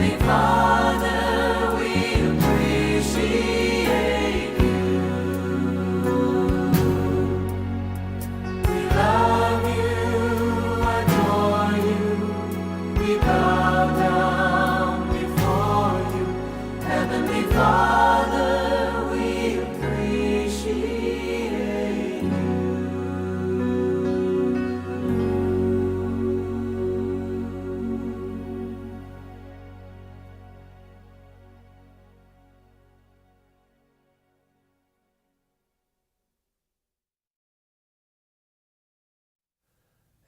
Heavenly Father, we appreciate you. We love you, adore you. We bow down before you. Heavenly Father, we appreciate you.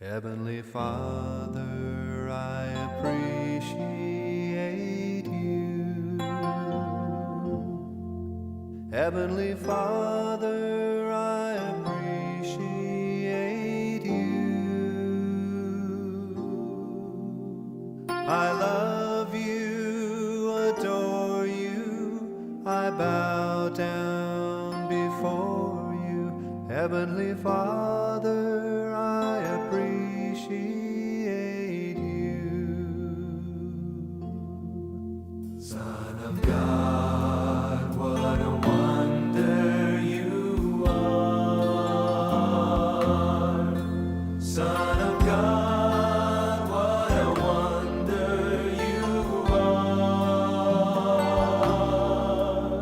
Heavenly Father, I appreciate you. Heavenly Father, I appreciate you. I love you, adore you, I bow down before you. Heavenly Father, I appreciate you. Son of God, what a wonder you are. Son of God, what a wonder you are.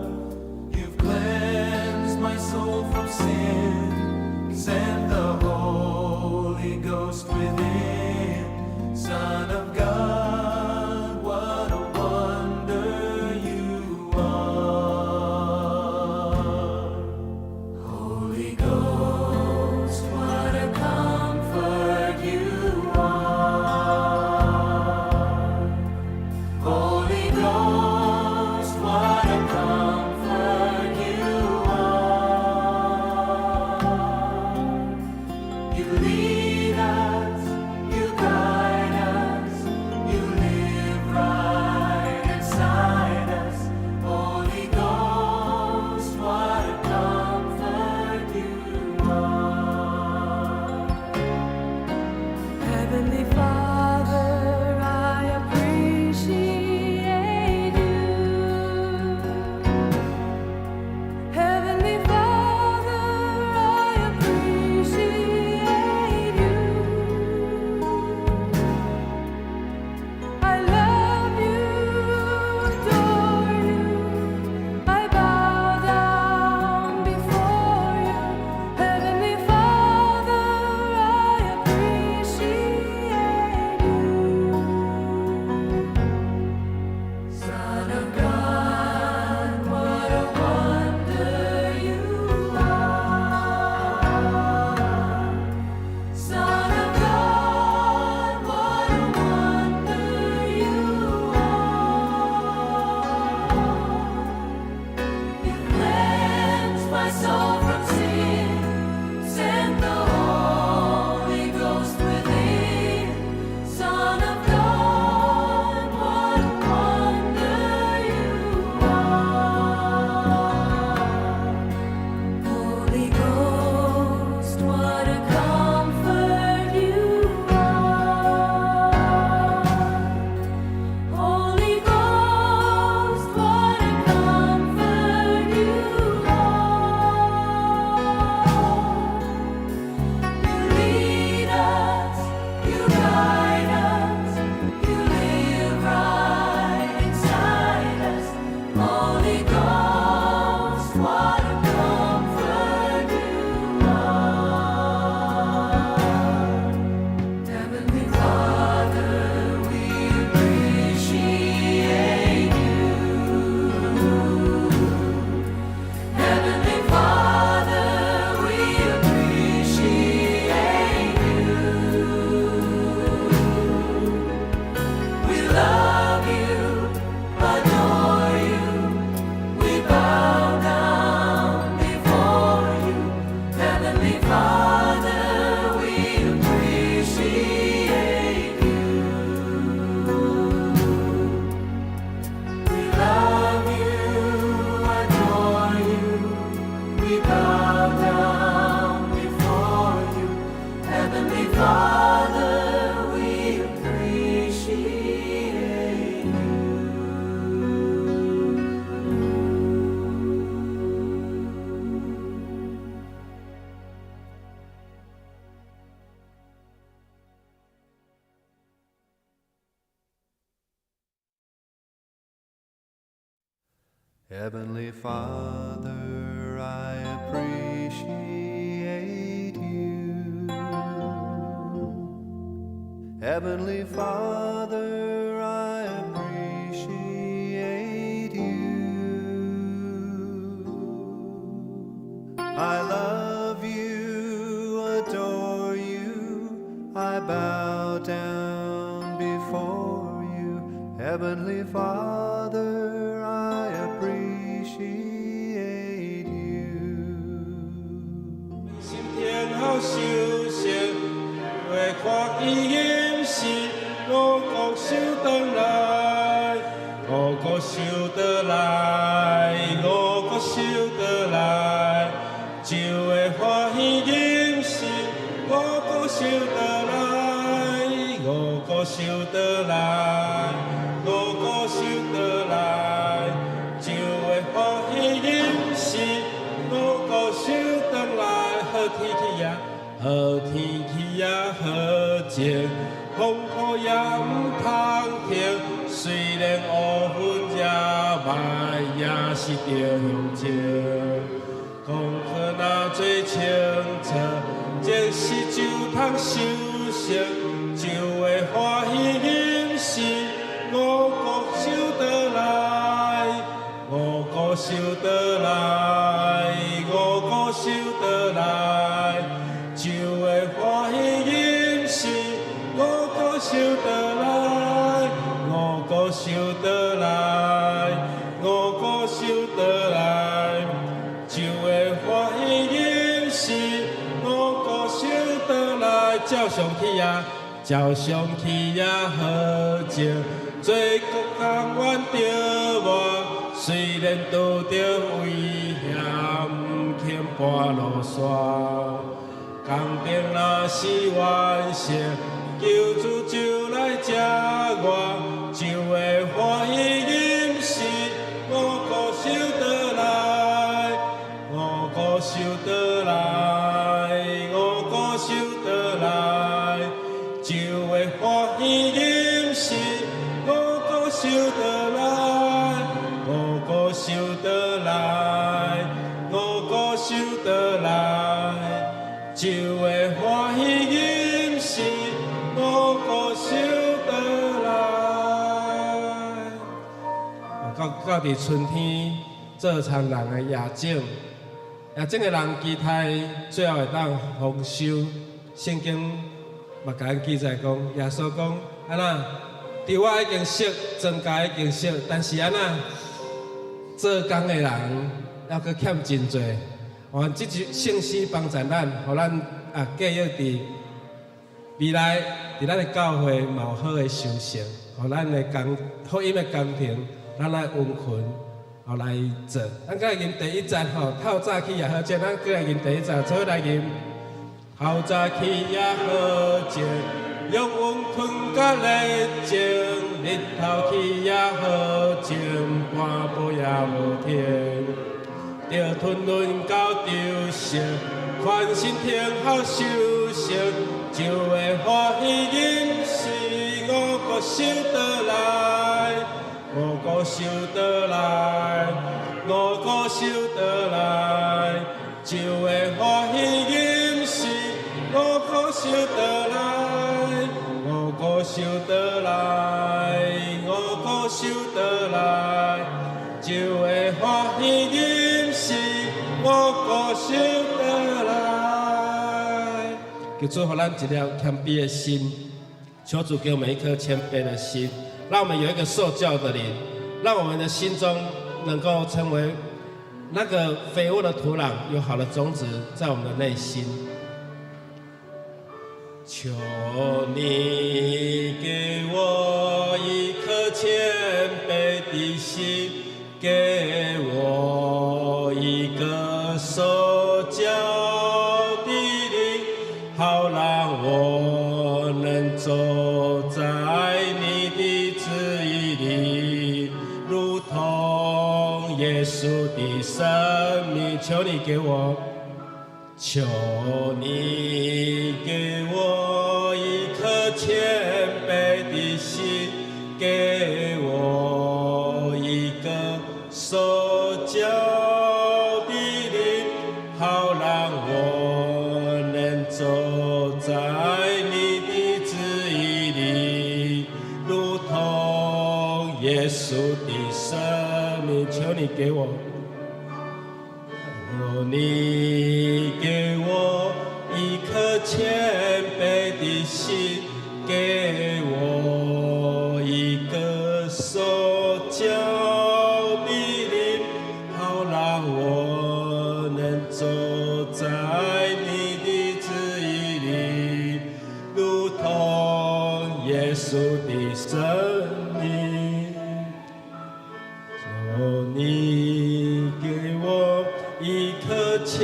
You've cleansed my soul from sin, sent the Holy Ghost within. Son of God, what a wonder you Heavenly Father, I appreciate you. Heavenly Father, I appreciate you. I love you, adore you, I bow down before you. Heavenly Father, I appreciate you. 心田好修行，为看伊饮食，我国修得来，我国修得来，我国修得来，就会欢喜饮食，我国修得来，我国修得来，我国修得来，就会欢喜饮食，我国修得来。好天气呀，好天气呀，好晴，风雨也唔通停。虽然乌云也歹，也是着向前。功课若做清楚，即时就通修成，就会欢喜饮食，我国修得来，我国修得来，我国修得来，就会欢喜饮食，我国修得来，我国修得来，我国修得来，就会欢喜饮食，我国修得来，照上去呀，照上去呀，好情，做国工愿着我。虽然拄着危险，毋肯跋落山，工程若是完成，救主就来接我，就会欢喜饮食，我国修得来，我国修得来，我国修得来，就会欢喜饮食，我国修得来。我国修得来，我国修得来，就会欢喜饮食，我国修得来。到伫春天，做田人的夜景，夜景的人期待最后会当丰收。圣经嘛甲咱记载讲，耶稣讲安那，稻仔已经熟，庄稼已经熟，但是安那？做工的人还佫欠真多，愿即句信息帮助咱，互咱继续伫未来伫咱的教会嘛有好的修成，互咱的福音的工程，咱来温存，后来做。咱再来吟第一节吼，透早起也好，即咱再来吟第一节，做来吟。透早起也好静，用温存甲热情。日头起也好静，半晡也无停。着吞论到着成，全身挺好修成，就会欢喜饮食，我国修得来，我国修得来，我国修得来，就会欢喜饮食，我国修得来，我国修得来。修得来，就会欢喜饮食，我国修得来。求主给咱一条谦卑的心，求主给我们一颗谦卑的心，让我们有一个受教的灵，让我们的心中能够成为那个肥沃的土壤，有好的种子在我们的内心。求你给我一颗谦卑的心，给我一个受教的灵，好让我能走在你的旨意里，如同耶稣的生命。求你给我。求你给我一颗谦卑的心，给我一个受生命，求你给我，你给我一颗谦卑的心，给我一个受教的灵，好让我能走在你的旨意里，如同耶稣的生命。求你给我一颗谦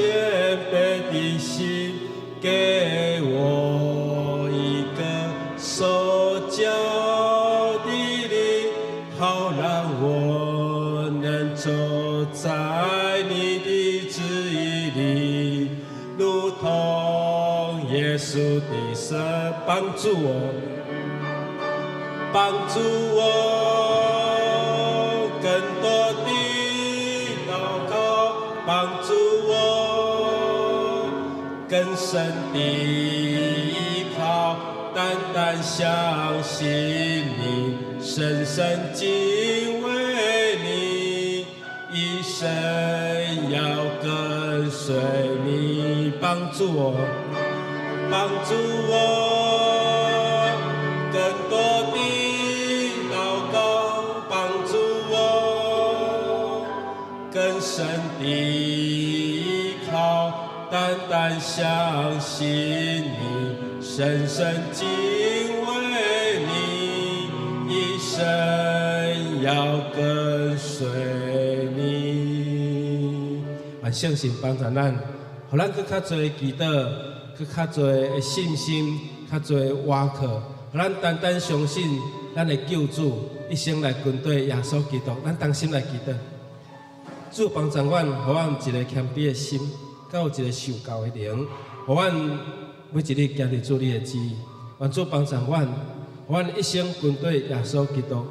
卑的心，给我一个受教的灵，好让我能走在你的旨意里，如同耶稣的生，帮助我，帮助我。更多的祷告，帮助我更深的依靠，单单相信你，深深敬畏你，一生要跟随你，帮助我，帮助我更多的祷告，帮助我更深的依靠，单单相信你，深深敬畏你，一生要跟随你。愿圣神帮助咱，互咱更较多祈祷，更较多的信心，较多的倚靠，互咱单单相信咱的救主一生来跟对耶稣基督。咱同心来祈祷。主帮助阮，互阮有一个谦卑的心，甲有一个受教的灵，互阮每一日行伫主你的旨意。愿主帮助阮，互阮一生跟对耶稣基督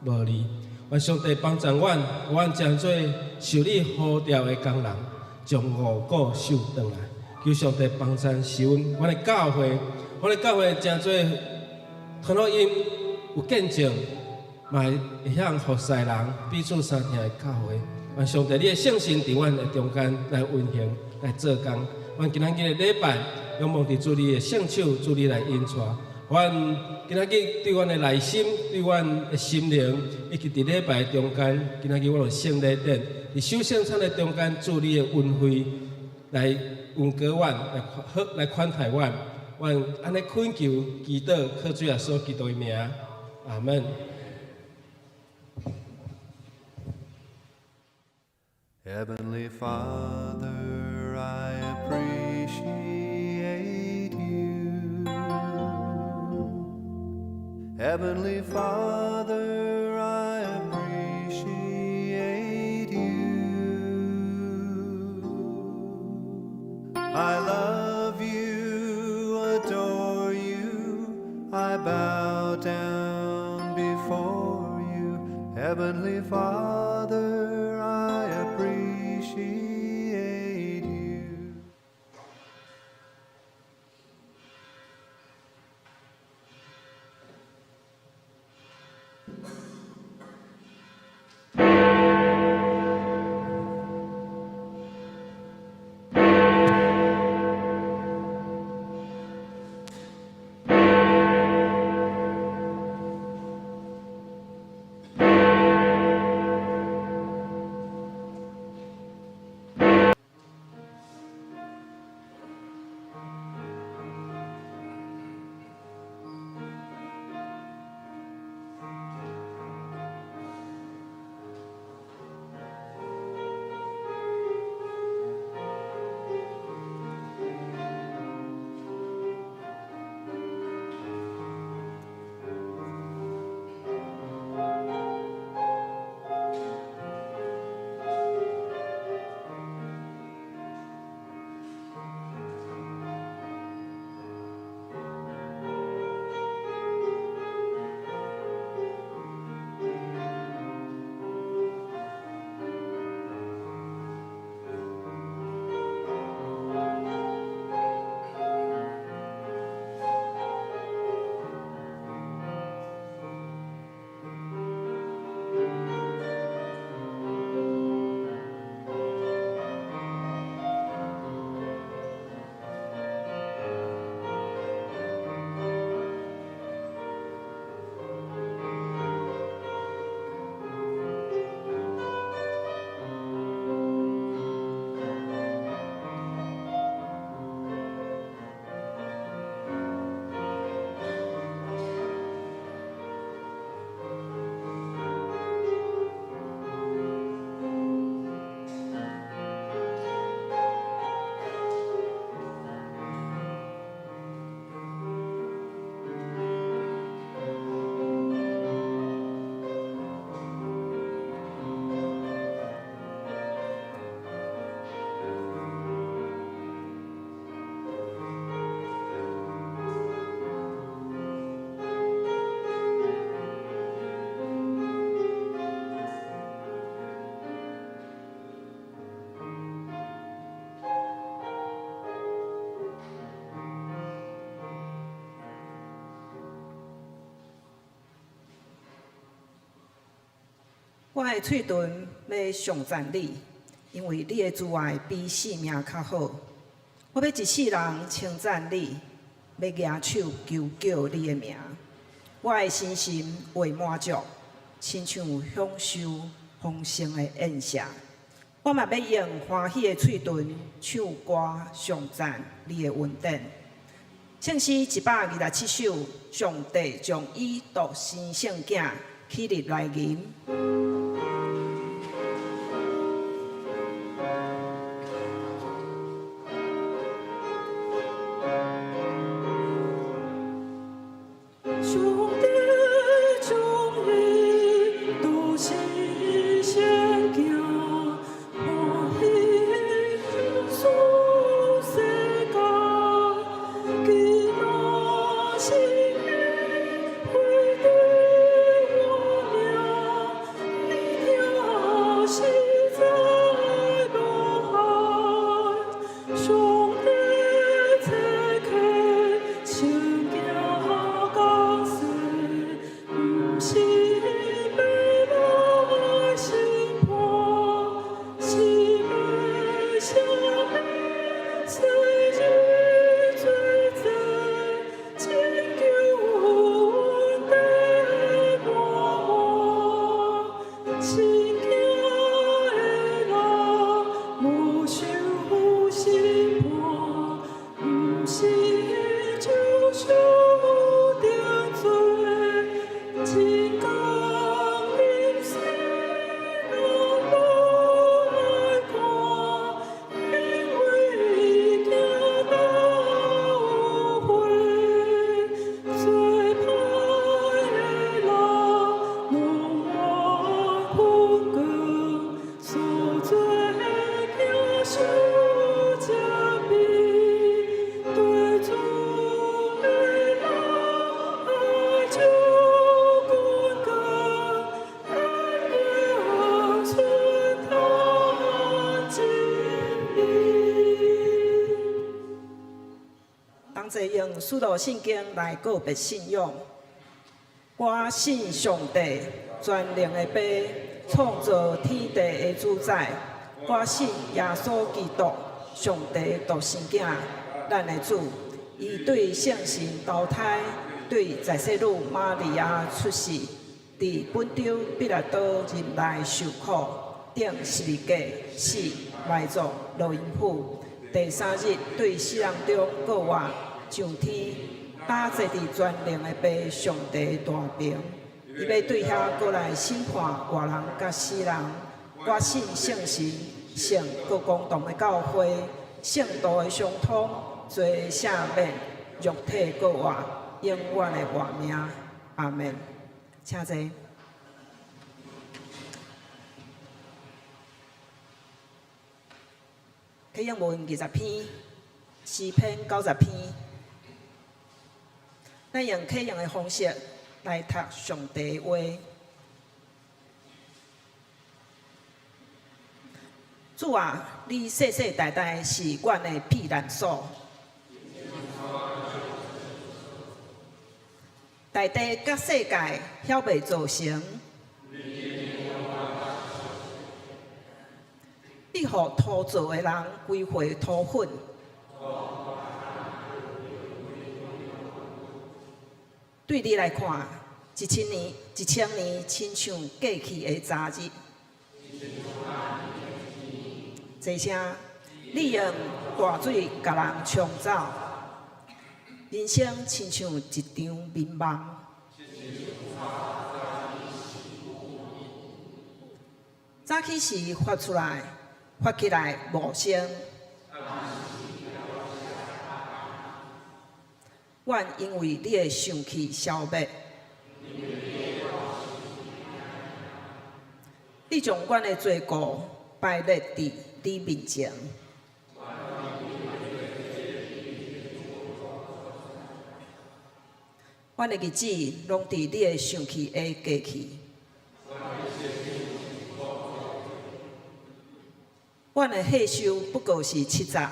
无离。愿上帝帮助阮，互阮将做受你呼召的工人，将五谷收回来。求上帝帮助施恩，阮的教会，阮的教会将做传福音有见证，嘛会向服侍人彼此相听的教会。愿上帝你的圣神伫阮的中间来运行，来做工。愿今仔日的礼拜，仰望伫主你的圣手，主你来引带。愿今仔日对阮的内心，对阮的心灵，以及伫礼拜中间，今仔日我有圣礼典，伫守圣餐的中间，主你的恩惠来允过阮，来款待阮。愿安尼恳求、祈祷，靠主耶稣基督的名，阿门。Heavenly Father, I appreciate you. Heavenly Father, I appreciate you. I love you, adore you, I bow down before you. Heavenly Father, I appreciate you. 我的喙唇要上赞你，因为你的慈爱比性命较好。我要一世人称赞你，要举手求叫你的名。我的心心为满足，亲像享受丰盛的宴席。我嘛要用欢喜的喙唇唱歌上赞你的恩典。圣诗127首，上帝将伊独生圣囝起入来吟。用使徒圣经来告别信仰。我信上帝，全能的爸，创造天地的主宰。我信耶稣基督，上帝独生囝，咱的主。伊对圣神投胎，对在世女玛利亚出世，伫本州彼拉多人来受苦，顶十字架死，埋葬落阴府。第3日对死人中过活。上天打坐伫全能的爸上帝大名，伊要对遐过来审判活人甲死人。我信圣神，圣各公堂的教会，圣道的相通，罪赦免，肉体过活，永远的活命。阿门。请坐。启应文20篇，诗篇90篇。咱用启应的方式来读上帝的话。主啊，你世世代代是阮的避难所，大地甲世界晓袂造成。你互土造的人归回土粉。对你来看，1000年亲像过去的昨日。这声，你用大水甲人冲走，人生亲像一场迷茫。早起时发出来，发起来无声。阮因为你的生气消灭，你将阮的罪过摆列伫你面前。阮的日子拢伫你的生气下过去。阮的岁数不过是70。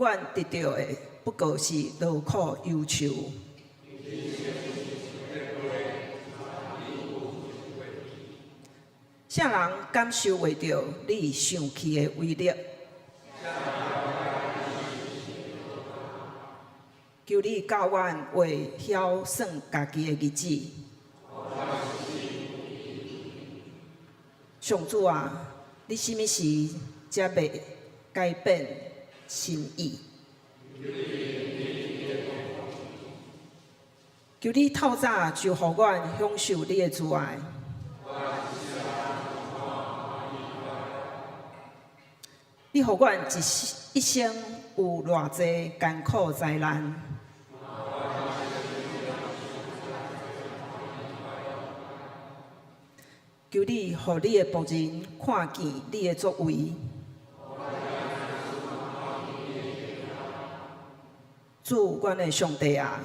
阮得到的不过是劳苦忧愁。啥人感受袂到你上气的威力？求你教阮会晓算家己的日子。上主啊，你什么时才袂改变心意？求你透早就互阮享受你的慈爱。你互阮一生有偌济艰苦灾难，求你互你的仆人看见你的作为。主，阮的上帝啊，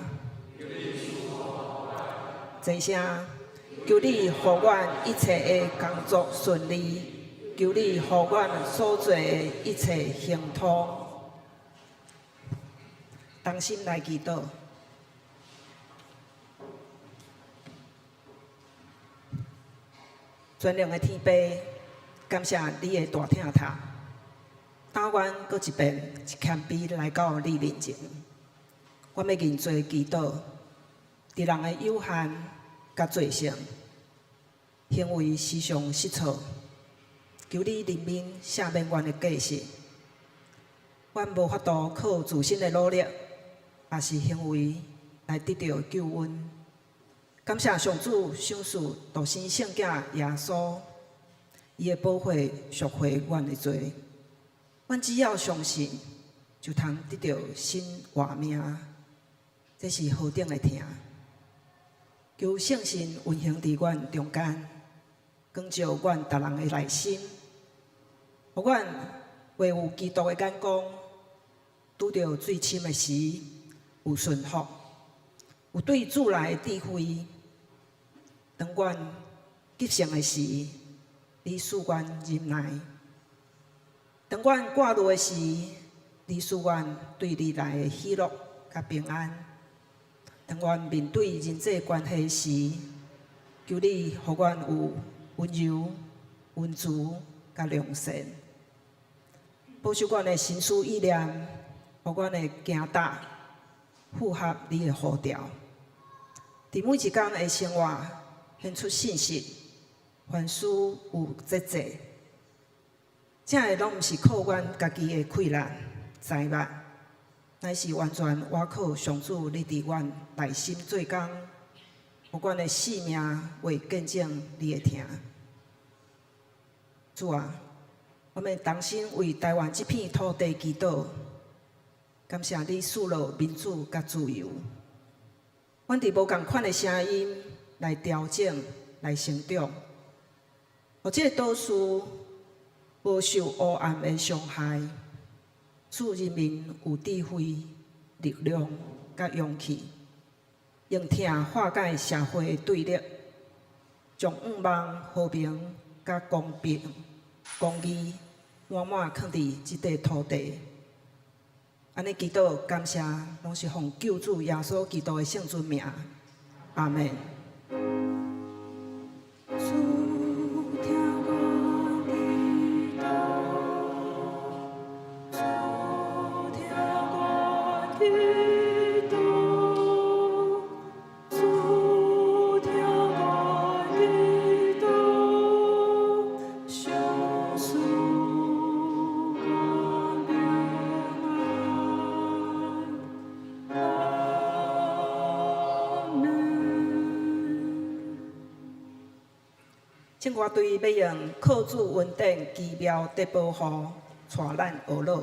真声，求你互阮一切的工作顺利，求你互阮所做的一切行通。同心来祈祷。全能的天父，感谢你的大疼痛，打阮搁一遍一谦卑来到你面前。阮要认罪祈祷，伫人的有限甲罪性，行为时常失错，求你怜悯赦免阮的过失。阮无法度靠自身的努力，也是行为来得到救恩。感谢上主赏赐独生圣子耶稣，伊的宝血赎回阮的罪。阮只要相信，就通得到新活命。这是何等的疼！求圣神运行伫阮中间，光照阮逐人的内心，互阮维有基督的眼光，拄着最深的时有顺服，有对主来的智慧。当阮急性的时，你使阮忍耐；当阮挂虑的时，你使阮对你来的喜乐甲平安。当阮面对人际关系时，求你互阮有温柔、温慈甲良善，保守阮的心思意念，互阮的行踏符合你的呼召。伫每一天的生活，献出信息，凡事有节制，这个拢毋是靠阮家己的困难财物。乃是完全倚靠上主你伫阮内心做工，互阮的性命为见证你的疼。主啊，我们同心为台湾这片土地祈祷，感谢你赐落民主甲自由。阮伫无共款的声音来调整、来成长，互这个岛屿无受黑暗的伤害。赐人民有智慧、力量甲勇气，用疼化解社会对立，将愿望、和平甲公平、公义满满放伫这块土地。安尼祈祷感谢，拢是奉救主耶稣基督的圣尊名，阿门。正我对要用靠主稳定奇妙得保护，带咱学乐。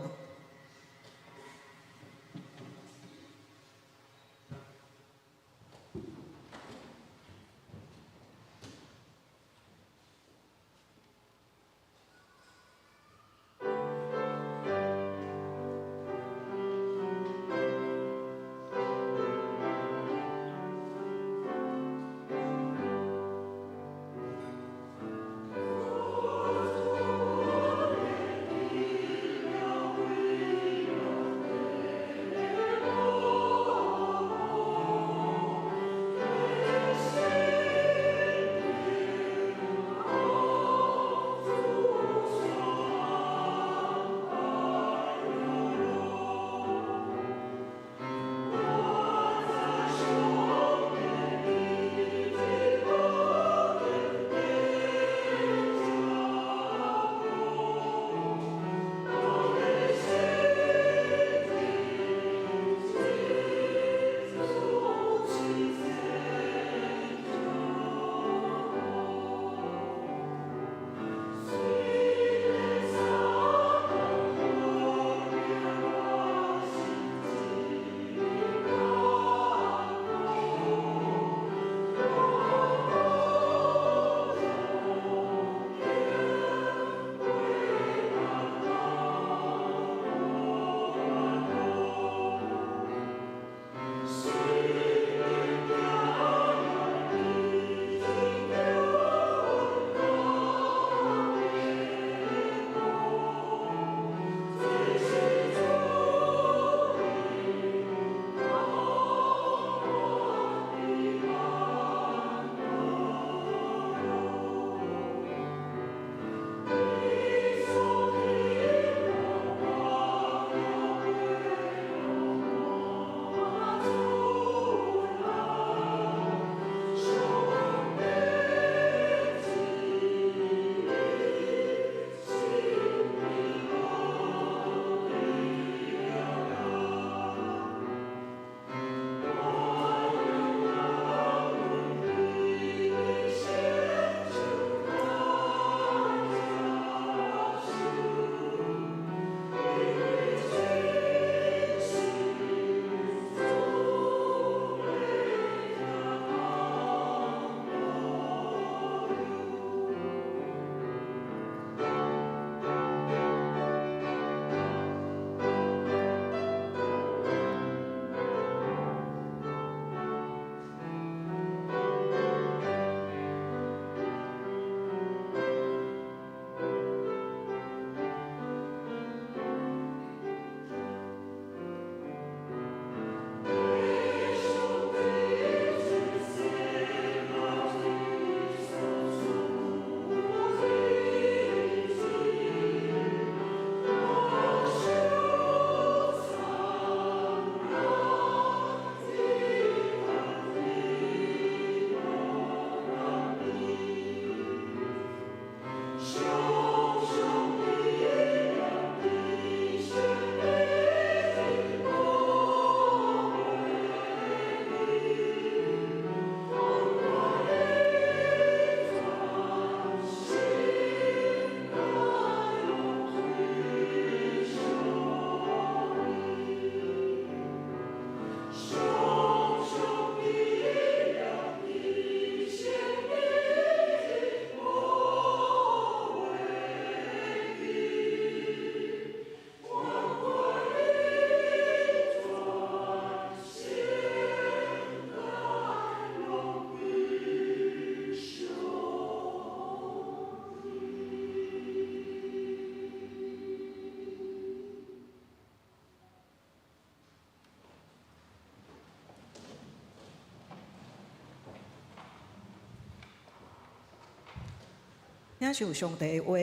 领受上帝的话，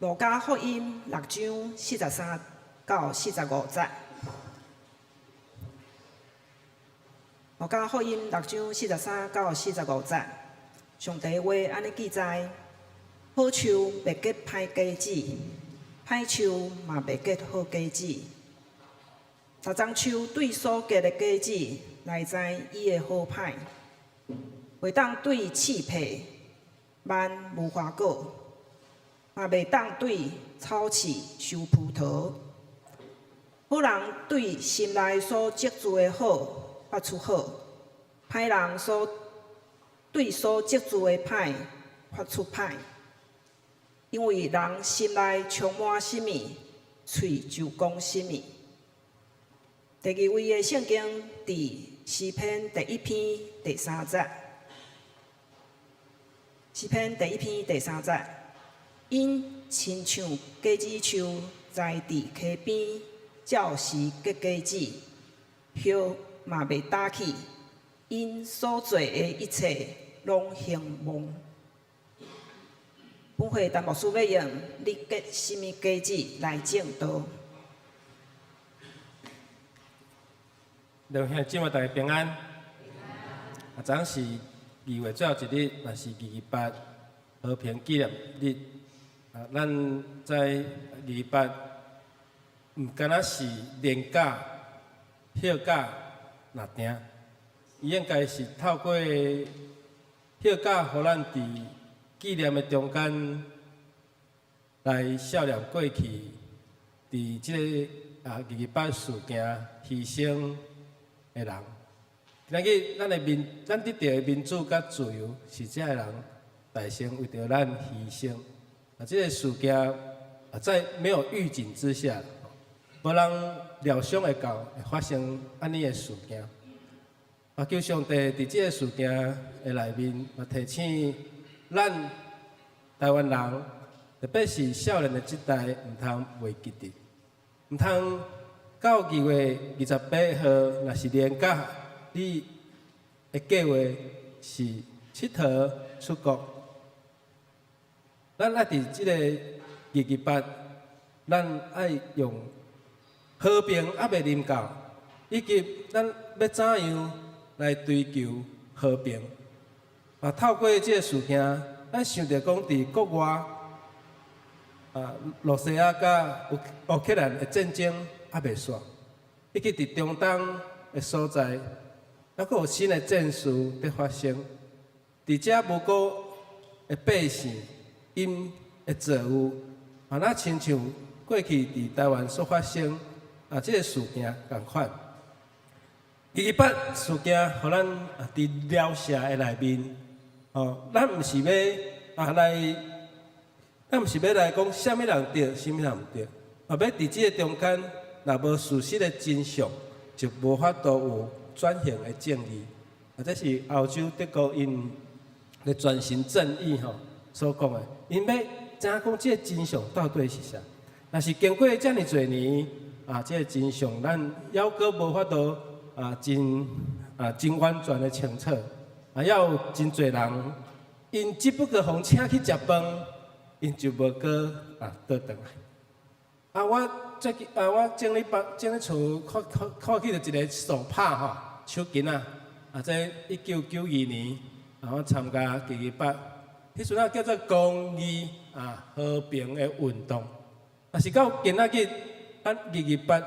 路加福音6章43到45节。路加福音6章43到45节，上帝的话安尼记载：好树袂结歹果子，歹树嘛袂结好果子。十丛树对所结的果子来知伊的好歹，袂当对刺皮蔓无花果，嘛袂当对草刺收葡萄。好人对心内所积聚的好发出好，歹人对所积聚的歹发出歹。因为人心内充满什么，喙就讲什么。第二位的圣经伫诗篇第1篇第3节。诗篇第1篇第3节，因亲像果子树栽伫溪边，照时结果子，叶嘛袂打起，因所做的一切拢兴旺。本会陈牧师要用你结什么果子来证道？两兄姊妹大家平安。昨昏是2月最后一日，也是228和平纪念日。咱在228，毋敢若是年假、休假、若定，伊应该是透过休假，互咱伫纪念的中间来孝念过去，伫即个228事件牺牲的人。今日咱得到的民主甲自由，是遮个人大声为着咱牺牲。这个事件在没有预警之下，无人料想会到会发生安尼的事件。求上帝伫这个事件的内面，提醒咱台湾人，特别是少年的这代，毋通袂记得，毋通到2月28号，若是年假，你的计划是佚佗出国。咱爱伫即个228，咱爱用和平还袂临到，以及咱要怎样来追求和平。透过即个事件，咱想着讲伫国外，罗西亚甲乌克兰的战争还袂煞，以及伫中东的所在，还佫有新的战事在发生。伫遮无辜的百姓，因的罪恶，那亲像过去伫台湾所发生即个事件共款。228事件，互咱伫疗社的内面，咱毋是要咱毋是要来讲啥物人对，啥物人毋对，要伫即个中间，若无事实的真相，就无法度有转型的正义。这是欧洲德国因的转型正义所讲的，因要知影讲即个真相到底是啥？若是经过遮尔侪年即个真相咱犹阁无法度真完全的清楚，还有真侪人因只不过互请去食饭，因就无过倒转来。我前礼厝看去着一个手拍手巾这1992年我参加228。迄阵叫做公益和平的运动，但是到今仔日，咱228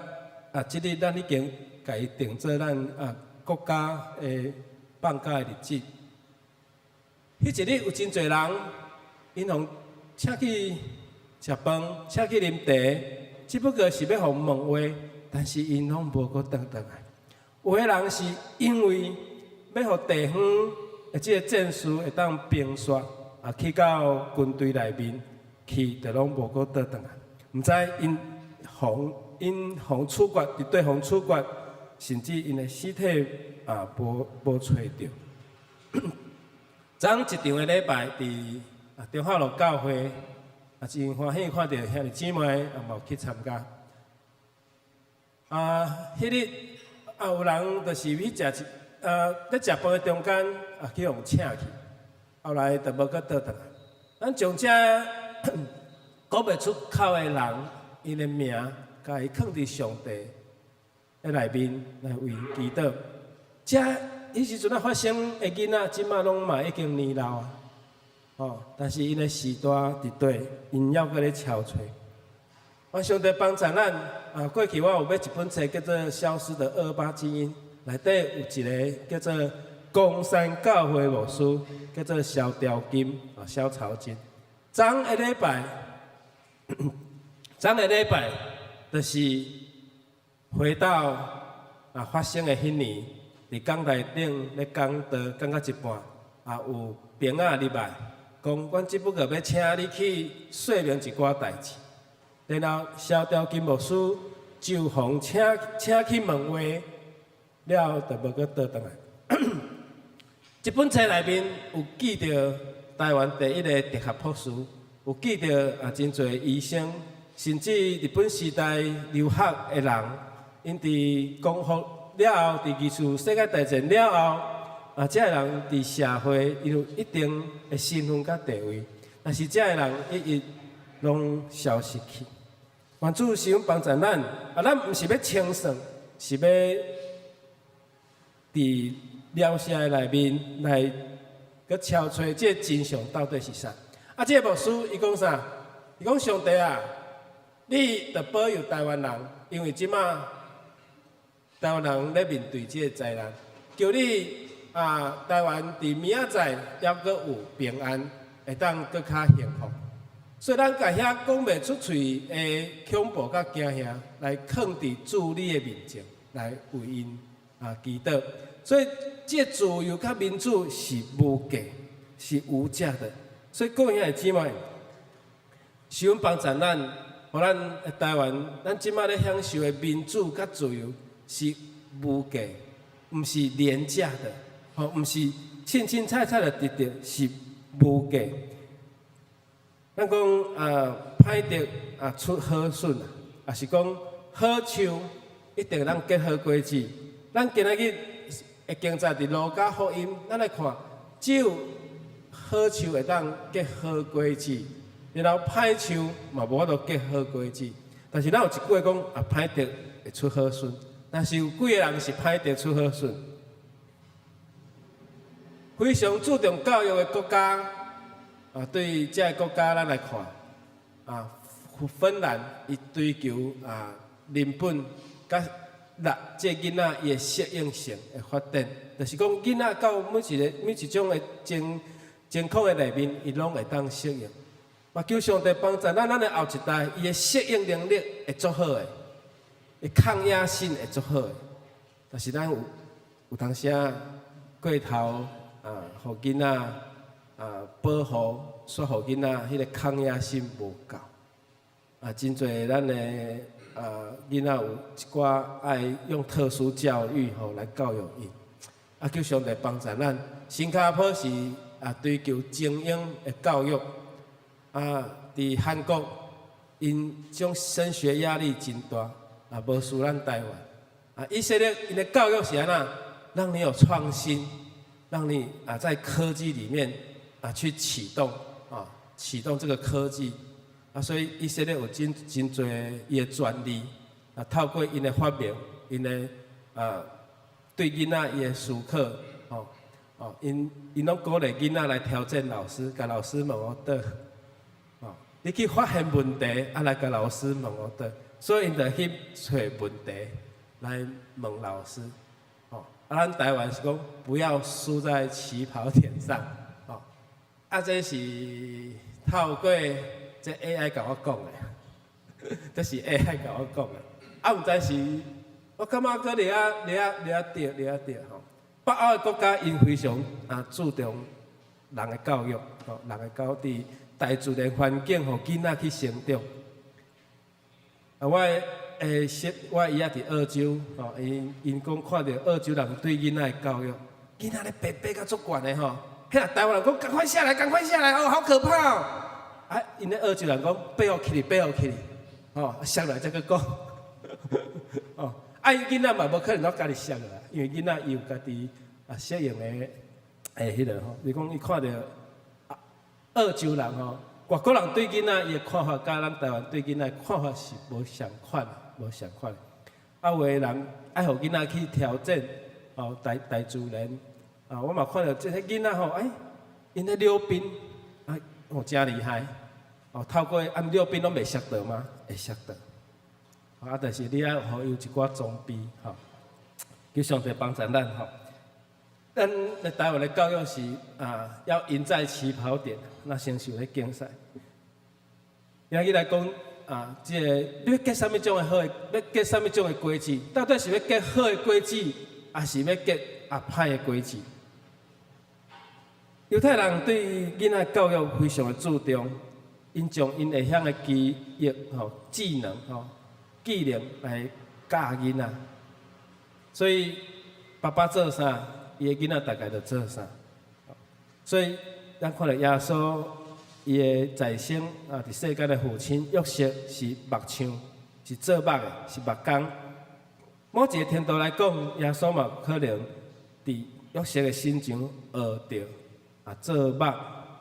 即日咱已经甲伊定做咱国家的放假的日子。迄一日有真侪人，因互请去食饭，请去啉茶，只不过是要互问话，但是因拢无阁倒转来。有的人是因为要互地方的即个战事会当平息。去到军队内面去，就拢无阁倒转来。毋知因防处决，伫对方处决，甚至因的尸体无找着。昨昏一场的礼拜伫中华路教会，真欢喜看到兄弟姊妹也有去参加。迄日有人就是去食咧食饭的中间去互请去。后来就无阁倒转来，咱从这讲袂出口的人，伊的名，甲伊放伫上帝的内面来为祈祷。这迄时阵发生的囡仔，即马拢嘛已经年老啊，但是因的时代伫对，因还搁咧憔悴。我上帝帮助咱过去我有买一本册叫做《消失的28基因》，内底有一个叫做公山教会牧师，叫做萧条金萧朝金。昨个礼拜，就是回到发生的迄年，伫讲台顶咧讲道讲到一半，有朋仔入来，讲阮即不过要请你去说明一寡代志。然后萧条金牧师就互请去问话，了就无搁倒转来。这本册内面有记着台湾第一个哲学博士，有记着真侪医生，甚至日本时代留学的人，因伫光复了后，伫艺术世界大战了后，这个人伫社会因有一定的身份甲地位，但是这个人一直拢消失去。愿主想帮助咱，咱毋是要清算，是要伫了解内面来去敲找这真相到底是啥。这个牧师伊讲啥？伊讲上帝啊，你着保佑台湾人，因为即马台湾人咧面对这个灾难，求你台湾伫明仔载还阁有平安，会当阁较幸福。所以咱甲遐讲袂出嘴的恐怖甲惊吓，来放伫主你的面前，来为因祈祷。所以这自由甲民主是无价，是无价的。所以各位兄弟姊妹，想帮助咱，互咱台湾，咱即马咧享受的民主甲自由是无价，毋是廉价的，毋是清清菜菜的得到，是无价。咱讲歹德出好笋也是讲好树一定咱结好果子。咱今仔日会经在伫路加福音，咱来看，只有好树会当结好果子，然后歹树嘛无法度结好果子。但是咱有一句话讲歹德会出好笋，但是有几个人是歹德出好笋？非常注重教育的国家。对这个国家咱来看，芬兰伊追求人本甲这囡仔伊的适应性的发展，就是讲囡仔到每一种的情况的内面，伊拢会当适应。嘛求上帝帮助咱的后一代，伊的适应能力会足好的，伊抗压性会足好的。但是咱有当时过头互囡仔。保护、说互囡仔迄个抗压性无够，真侪咱的囡仔有一寡爱用特殊教育来教育因，求上帝帮助咱。新加坡是追求精英的教育，伫韩国因种升学压力真大，无输咱台湾。以色列因的教育是安怎？让你有创新，让你在科技里面。去启动这个科技，所以以色列有真多伊的专利，透过因的发明，因的对囡仔伊的思考，因拢鼓励囡仔来挑战老师，甲老师问我倒，你去发现问题，来甲老师问我倒，所以因就去找问题来问老师，咱台湾是讲不要输在起跑点上。这是透过这 AI 甲我讲的，这是 AI 甲我讲的。毋知是，我感觉搁掠对吼。北欧的国家因非常注重人的教育，人的教育大自然环境，互囡仔去成长。我伊也伫澳洲，因讲看到澳洲人对囡仔的教育，囡仔咧爬甲足悬的吼。台湾人讲赶快下来，赶快下来！哦，好可怕哦！因咧澳洲人讲爬互起哩，爬互起哩，上来再去讲。囡仔嘛无可能拢家己上来，因为囡仔伊有家己适应的迄个吼。你讲伊看到澳洲人吼，外国人对囡仔伊的看法，甲咱台湾对囡仔的看法是无相款，无相款。啊，有的人爱互囡仔去挑战，哦，大自然，啊，我嘛看到这些囡仔吼，因咧溜冰，啊，哦，真厉害，哦，透过溜冰拢袂摔倒吗？会摔倒。啊，但是你爱互伊有一寡装备，吼，求上帝帮助咱吼。咱咧台湾的教育是要赢在起跑点，那先受咧竞赛。今日来讲即个你要结什么种的好的，要结什么种的果子？到底是要结好的果子，还是要结歹的果子？犹太人对囡仔教育非常的注重，因将因会晓的技艺、技能、技能来教囡仔，所以爸爸做啥？伊个囡仔大概就做啥，所以咱看到耶稣伊个在生伫世间的父亲约瑟是木匠，是做木的，是木工。某一个程度来讲，耶稣嘛可能伫约瑟的身上学到做木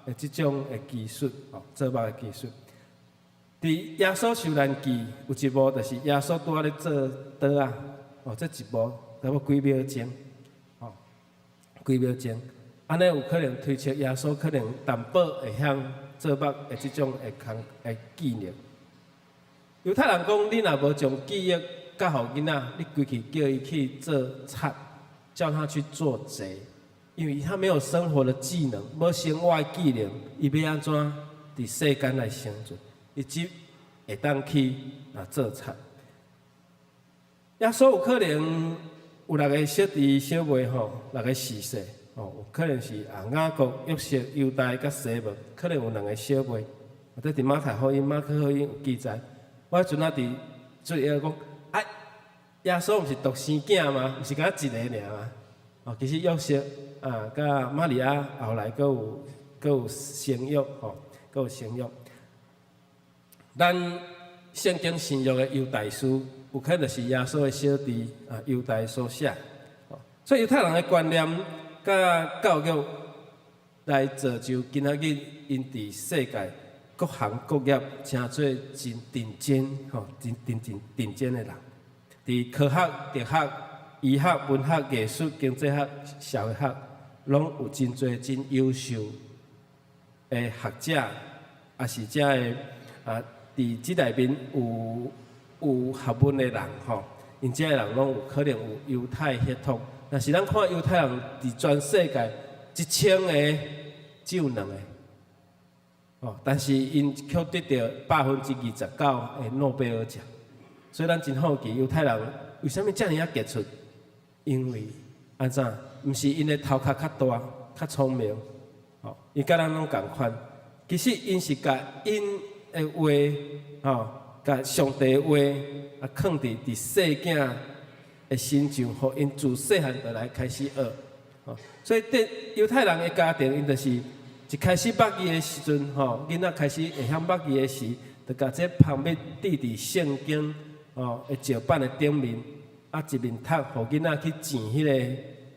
的即种的技术，做木的技术。伫耶稣受难记有一幕，就是耶稣拄仔咧做刀啊，这一幕差不多几秒钟。几秒钟，安尼有可能推测耶稣可能淡薄会晓做木的即种的技能。犹太人讲，你若无将记忆教互囡仔，你规气叫伊去做贼，叫他去做贼，因为他没有生活的技能，无生活的技能，伊要安怎伫世间来生存？伊只会当去做贼。耶稣有可能。有6个小弟小妹吼，6个逝世哦，有可能是雅各、约瑟、犹大甲西门，可能有2个小妹。或者伫马太福音、马可福音有记载。我迄阵伫注意讲，耶稣毋是独生囝吗？毋是敢一个尔吗？哦，其实约瑟甲玛利亚后来佫有生育吼，佫有生育。咱圣经新约的犹大书。有可能就是耶稣的小弟犹大所写，所以犹太人的观念甲教育来造就今仔日因伫世界各行各业成做真顶尖顶尖的人，伫科学、哲学、医学、文学、艺术、经济学、社会学，拢有真侪真优秀的学者，也是遮的伫即内面有学问的人吼，因遮个人拢有可能有犹太血统。但是咱看犹太人伫全世界1000个只有2个，但是因却得到29%的诺贝尔奖。所以咱真好奇犹太人为什么遮尔杰出？因为安怎？毋是因的头壳较大、较聪明，因甲咱拢共款。其实因是甲因的话，甲上帝的话放伫细囝的身上，互因自细汉就来开始学。所以对犹太人的家庭，因就是一开始捌字的时阵，囡仔开始会晓捌字的时，就甲这旁边缀伫圣经的石板的顶面，一面读，互囡仔去剪迄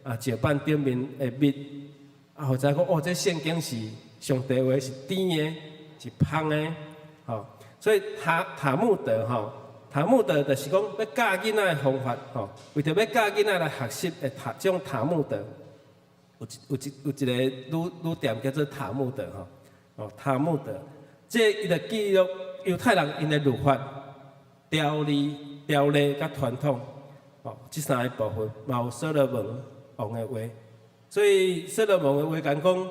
个石板顶面的密，互知讲这圣经是上帝话，是甜的，是芳的，所以塔木德塔木德就是讲要教囡仔的方法为着要教囡仔来学习的这种塔木德，有一个旅店叫做塔木德塔木德，这伊就记录犹太人因的律法、条例甲传统这3个部分，嘛有所罗门王的话，所以所罗门的话讲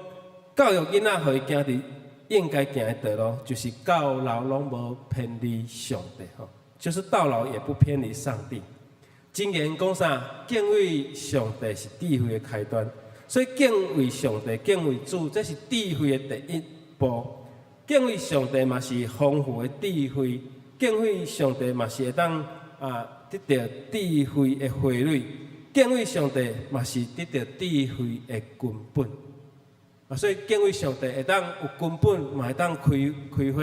教育囡仔，互伊行伫应该行的道路，就是到老拢无偏离上帝就是到老也不偏离上帝。箴言讲啥？敬畏上帝是智慧的开端，所以敬畏上帝、敬畏主，这是智慧的第一步。敬畏上帝嘛是丰富的智慧，敬畏上帝嘛是会当得到智慧的汇率，敬畏上帝嘛是得到智慧的根本。所以敬畏上帝会当有根本，嘛会当开花。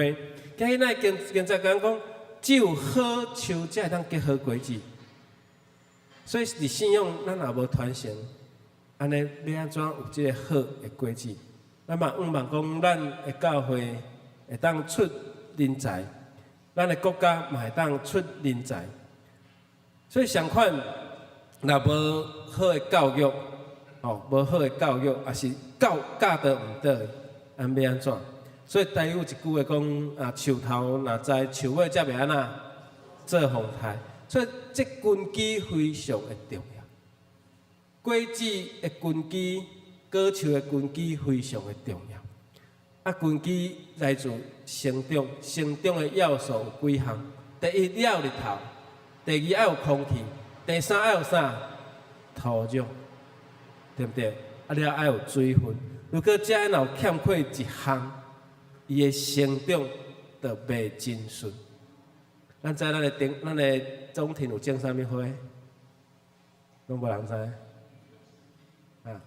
今日咱现在讲，只有好树才会当结好果子。所以伫信仰咱也无传承，安尼要安怎有即个好的果子？咱嘛希望讲，咱的教会会当出人才，咱的国家嘛会当出人才。所以相款，若无好的教育，无好的教育，也是教得毋对，要安怎？所以台语有一句话讲，树头若栽，树尾才袂安怎做风台。所以这根基非常的重要。果子的根基，果树的根基非常的重要。根基来自成长，成长的要素有几项？第一要日头，第二要有空气，第三要有啥？土壤，对不对？了要有水分。如果这若有欠缺一项，伊的成长就袂真顺。咱知咱的总庭有种啥物花？拢无人知。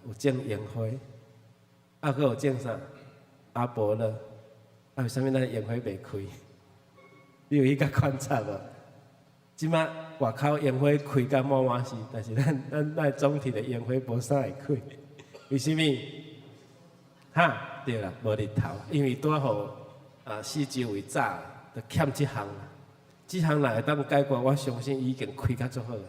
有种烟花，佫有种啥？阿伯乐，为啥物咱的烟花袂开？你有去甲观察无？即摆外口烟花开甲满满是，但是咱总体的烟花无啥会开，为什么？对啦，无日头，因为拄好四周围早，就欠即项啦。即项若会当解决，我相信已经开甲足好诶，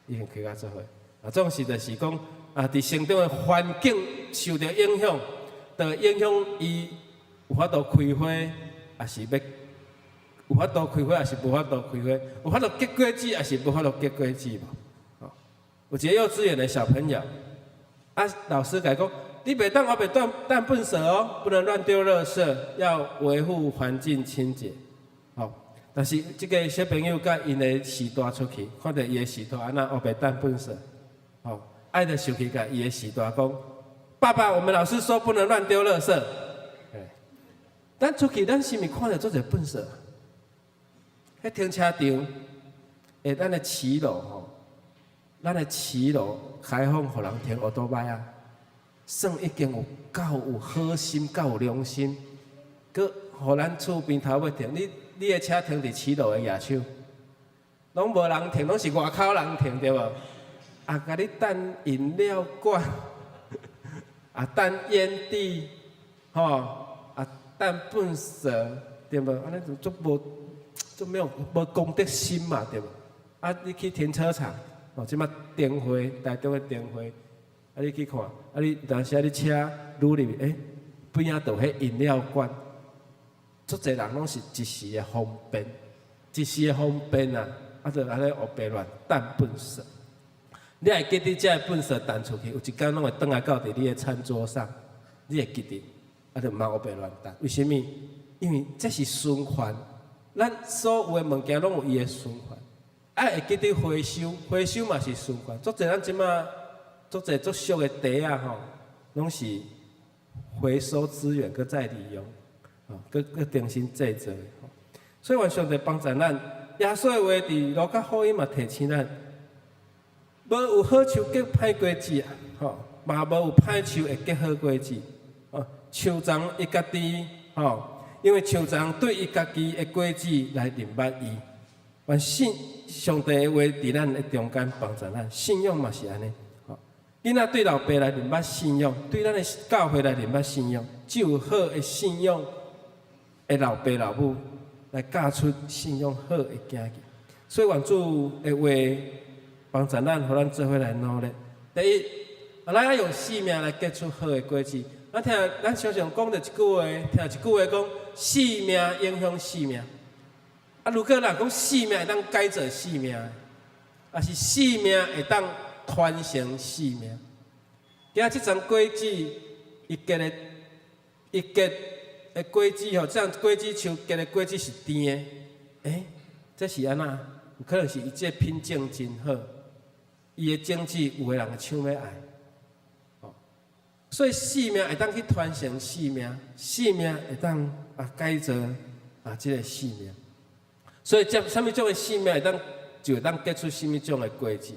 已经开甲足好。总是就是讲伫成长的环境受到影响，就影响伊有法度开花，也是要有法度开花，也是无法度开花，有法度结果子，也是无法度结果子无。有一个幼稚园的小朋友，老师甲讲，你袂当学袂当粪扫哦，不能乱丢垃圾，要维护环境清洁。但是这个小朋友甲因的时代出去，看到伊的时代安那学袂当粪扫，爱的手去甲伊的时代讲，爸爸，我们老师说不能乱丢垃圾。咱出去，咱是毋是看到做者粪扫？迄停车场，咱的骑楼咱的骑楼开放互人停奥多摆算已经有够有好心、够有良心，佮互咱厝边头要停。你的车停伫骑楼的野手，拢无人停，拢是外口人停对无？甲你等饮料罐，等烟蒂，等粪扫，对无？安尼就足没有无公德心嘛，对无？你去停车场，即摆灯花，台中的灯花，你去看，你当时你车撸入去，边仔就迄饮料罐。足侪人拢是一时的方便，一时的方便就安尼黑白乱弹粪扫。你会记得这粪扫弹出去，有一天拢会倒来到伫你的餐桌上，你会记得，就毋通黑白乱弹。为什么？因为这是循环，咱所有的物件拢有伊的循环。会记得回收，回收嘛是循环。足侪咱即马足侪足俗的茶拢是回收资源搁再利用。佮重新制作，所以愿上帝帮助咱。耶稣的话伫路加福音嘛提醒咱，无有好树结歹果子嘛无有歹树会结好果子。树丛伊家己因为树丛对伊家己的果子来认捌伊。愿信上帝的话伫咱的中间帮助咱，信仰嘛是安尼。囡仔对老爸来认捌信仰，对咱的教会来认捌信仰，只有好的信仰。老爸老母来教出信用好的囝去，所以愿主的话帮助咱，互咱做伙来努力。第一，咱要用生命来结出好的果子。咱常常讲着一句话，听一句话讲，生命影响生命。如果若讲生命会当改造生命，是生命会当传承生命。今仔这丛果子，伊结的果子这样果子树结的果子是甜的，这是安那？有可能是伊这品种真好，伊的种子有的人会抢要爱，所以生命会当去传承生命，生命会当改造这个生命。所以什么种的生命会当就会当结出什么种的果子，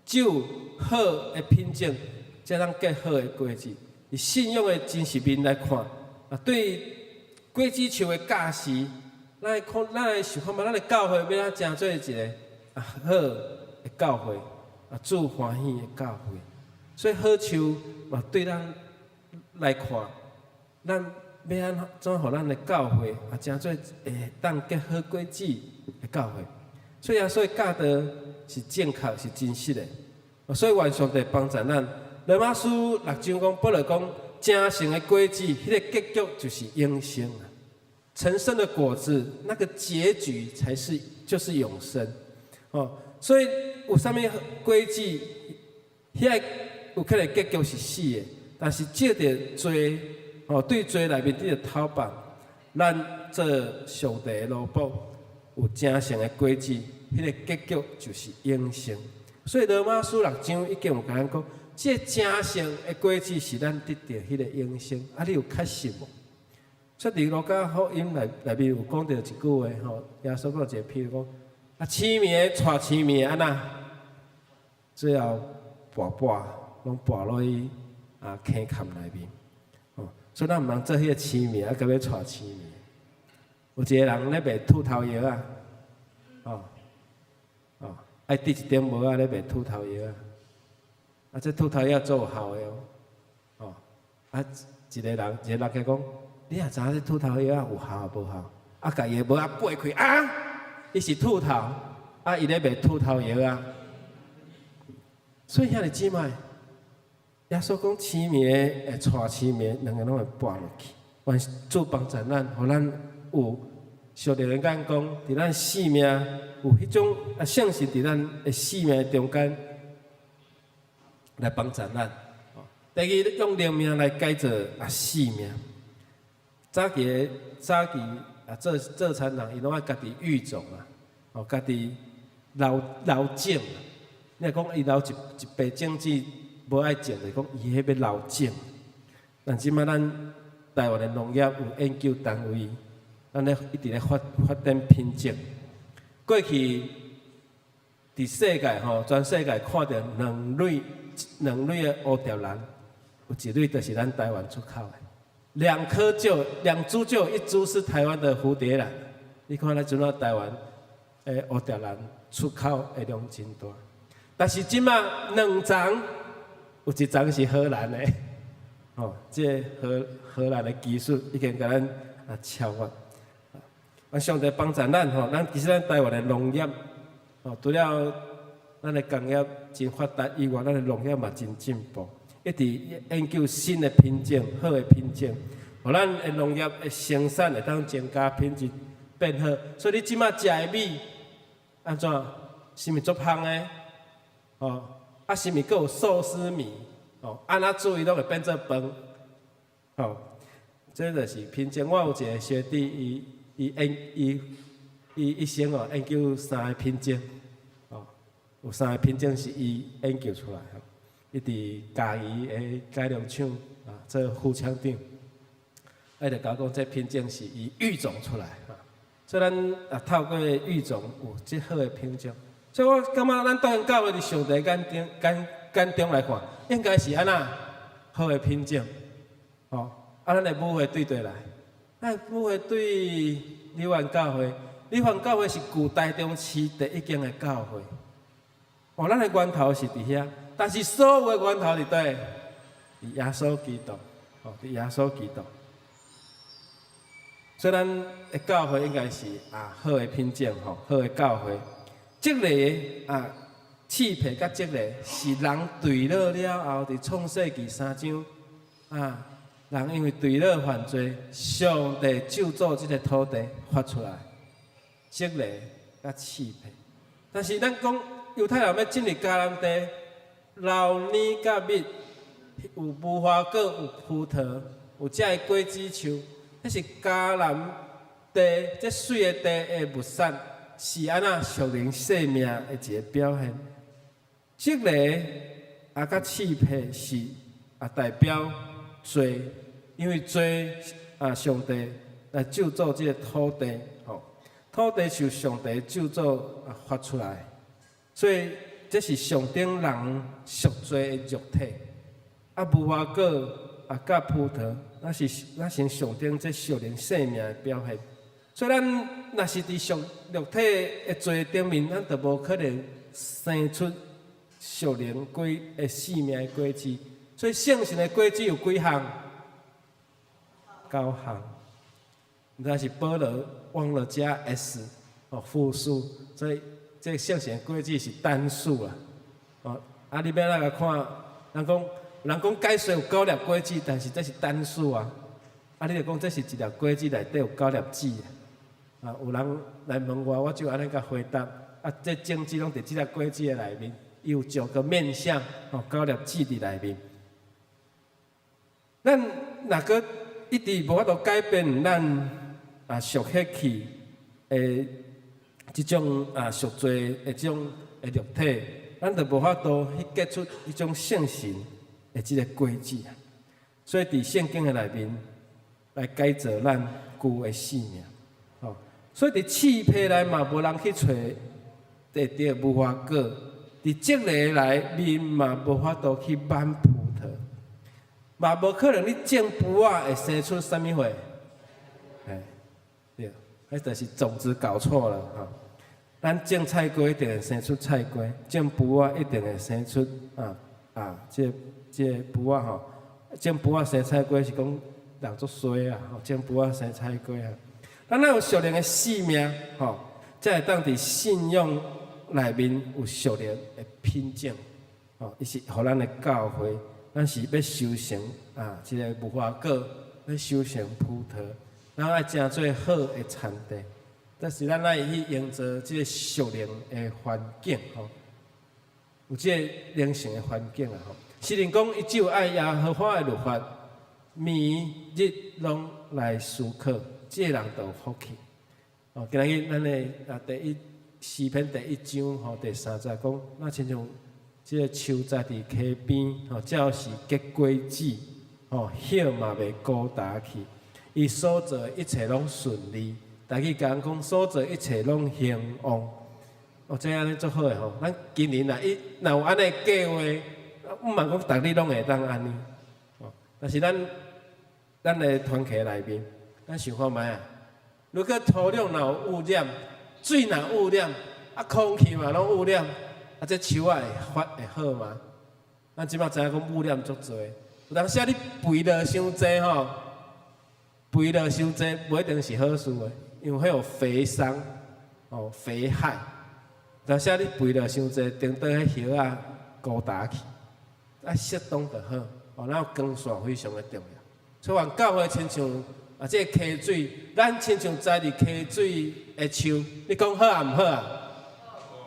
只有好的品种才当结好的果子。以信仰的真实面来看，对。果子树的价值，咱来想看嘛，咱的教会要怎做一个好的教会，主欢喜的教会。所以好树嘛，对咱来看，咱要安怎互咱的教会啊，真做会当结好果子的教会。所以教导是正确是真实的。所以愿上帝帮助咱。罗马书6章讲，保罗讲，正成的果子，迄个结局就是永生啊。成圣的果子，那个结局就是永生。所以有啥物果子，遐个有可能结局是死的，但是借着罪，对罪内面的讨办，咱做上帝的奴仆，有正成的果子，迄个结局就是永生。所以罗马书6章已经有甲咱讲，这正成的果子是咱得到迄个永生。啊，你有确信无？所以伫路加福音内面有讲到一句话，耶稣讲一个譬如讲，啊，青面带青面安那，最后跋拢跋落去坑坎内面。所以咱毋通做迄个青面，啊，甲要带青面。有一个人咧卖兔头药啊，爱滴一点无啊咧卖兔头药啊，这兔头药做有效的啊，一个人讲。你也知影这兔头药有效无效？啊，家己无啊掰开啊，伊是兔头，啊，伊咧卖兔头药啊。所以兄弟姊妹，耶稣讲青面会带青面，两个拢会跋落去。愿主帮助咱，互咱有小弟人讲，伫咱生命有迄种相信伫咱的生命中间来帮助咱。第二，用灵命来改造生命。早期做田人，伊拢爱家己育种啊，家己留种。你若讲伊留一白种子无爱种，就讲伊迄要留种。但即摆咱台湾的农业有研究单位，咱咧一直咧发展品种。过去伫世界全世界看到两类的乌条兰，有一类就是咱台湾出口的。2株就有1株是台湾的蝴蝶兰。你看咱阵啊台湾诶乌条兰出口的量真大，但是即摆2丛有1丛是荷兰的，这荷兰的技术已经甲咱超越。上帝帮助咱咱其实咱台湾的农业除了咱的工业真发达以外，咱的农业嘛真进步。一直研究新的品种，好的品种，互咱的农业的生产会当增加，品质变好。所以你即摆食的米安怎？是毋足香的？是毋阁有寿司米？安怎煮伊拢会变做饭？这就是品种。我有一个学弟，伊一生研究3个品种，有3个品种是伊研究出来。伊伫嘉义的改良厂做副厂长，就甲我讲，这品种是伊育种出来所以咱透过育种有即好的品种，所以我感觉咱当然教会伫上帝眼中来看，应该是安那好的品种，咱的母会对来，咱母会对理源教会，理源教会是旧台中市第1间的教会，咱的源头是伫遐。但是所有的源头伫倒？伫耶稣基督，伫耶稣基督。所以咱的教会应该是好的品种，好的教会。这个刺皮甲这个是人堕落了后，伫创世纪3章人因为堕落犯罪，上帝救助这个土地发出来，这个甲刺皮。但是咱讲犹太人要进入迦南地。老年甲蜜有无花果，有葡萄，有这个果子树，迄是迦南地这水的地的物产，是安那属灵生命的一个表现。这个甲刺皮是代表罪，因为罪上帝来救助这个土地，土地受上帝救助发出来，所以。这是上顶人赎罪的肉体，无花果甲葡萄，那是上顶这属灵生命的表现。所以咱若是伫上肉体的罪顶面，咱就无可能生出属灵生命的果子。所以圣神的果子有几项项，但是保罗忘了加 s 哦复数，所以这象形轨迹是单数啊。哦，啊，你要哪个看？人讲解说有9粒轨迹，但是这是单数啊。啊，你就讲这是一粒轨迹内底有9粒子啊。啊，有人来问我就安尼甲回答。啊，这政治拢伫这粒轨迹的内面，有9个面向，哦，9粒子伫内面。咱若个一直无法度改变咱属血气的即种属罪的即种的肉体，咱就无法度去结出一种圣神的即个轨迹啊。所以伫圣经的内面来改造咱旧的生命，哦，所以伫刺皮内嘛无人去找得到无花果，伫积累内面嘛无法度去挽葡萄。嘛无可能，你种葡萄会生出啥物货？哎，对，迄就是种子搞错了哈。咱种菜瓜一定会生出菜瓜，种葡萄一定会生出这葡萄吼。种葡萄生菜瓜是讲人作衰啊，种葡萄生菜瓜啊。咱有属灵的生命吼，才会当伫信仰内面有属灵的品种，吼，伊是互咱的教诲。咱是要修成即个无花果，要修成葡萄，咱爱诚做好的产地。但是咱爱去营造即个属灵的环境，吼，有即个灵性的环境啊，吼。诗人讲，伊只有爱耶和华的律法，暝日拢来思考，即个人就有福气。哦，今日咱的第一诗篇第1章吼第3节讲，那亲像。即个树栽伫溪边，吼，只要是结果子，吼，叶嘛袂孤单去。伊所做的一切拢顺利，大家讲所做一切拢兴旺。哦，这安尼足好诶吼。咱今年若有安尼计划，毋茫讲逐日拢会当安尼。哦，但是咱的团契内面，咱想看觅啊。如果土壤若有污染，水若污染，空气嘛拢污染。这树仔会好吗？咱即马知影讲污染足多，有当时你肥了伤济吼，肥了伤济不一定是好事的，因为迄有肥伤哦，肥害。有当时你肥了伤济，顶倒迄叶仔孤单去，适当就好。哦，咱有光线非常的重要。所以往教会亲像这个溪水，咱亲像栽伫溪水的树，你讲好啊毋好啊？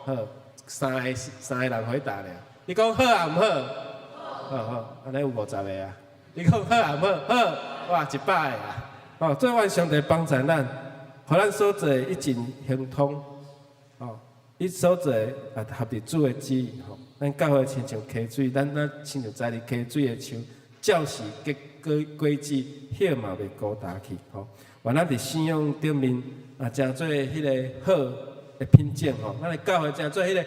好。三个人回答了，你讲好啊毋好？好，安尼有50个啊。你讲好啊毋好？好，哇，100个啊。哦，做阮上帝帮助咱，互咱所做一尽亨通。哦，伊所做合伫主的旨意吼。咱教会亲像溪水，咱亲像栽伫溪水的树，照时结果子，叶嘛袂孤单去。吼，愿咱伫信仰顶面诚做迄个好。品种吼，咱的教会诚做迄个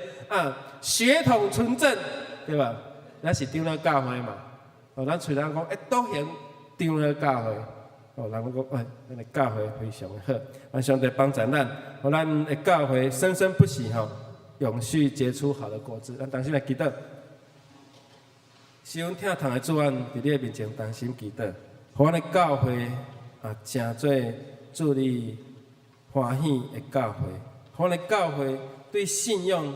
血统纯正，对吧？咱是长老教会嘛，哦，咱虽然讲笃行长老教会，哦，人讲咱的教会非常的好，愿上帝帮助咱，互咱的教会生生不息吼，永续结出好的果子。咱同心来祈祷，是阮听堂的主安伫你的面前同心祈祷，互阮的教会诚做祝你欢喜的教会。阮的教会对信仰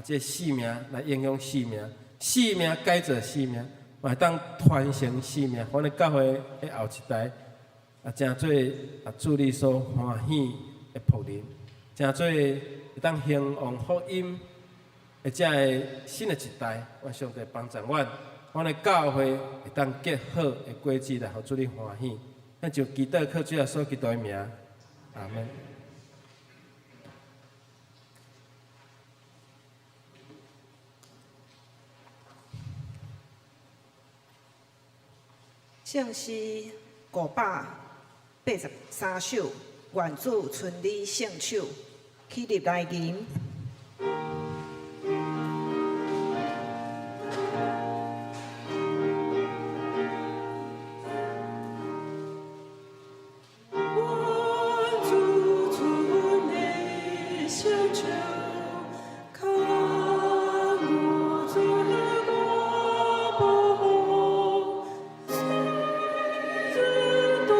这生命来影响生命，生命改造生命，嘛当传承生命。阮的教会的后一代诚做主你所欢喜的仆人，诚做会当兴旺福音的这个新的一代。愿上帝帮助阮的教会会当结好的果子来，互主你欢喜。咱就祈祷靠主耶稣基督的名，阿门。圣诗583首，愿主顺利圣手，起立来吟。多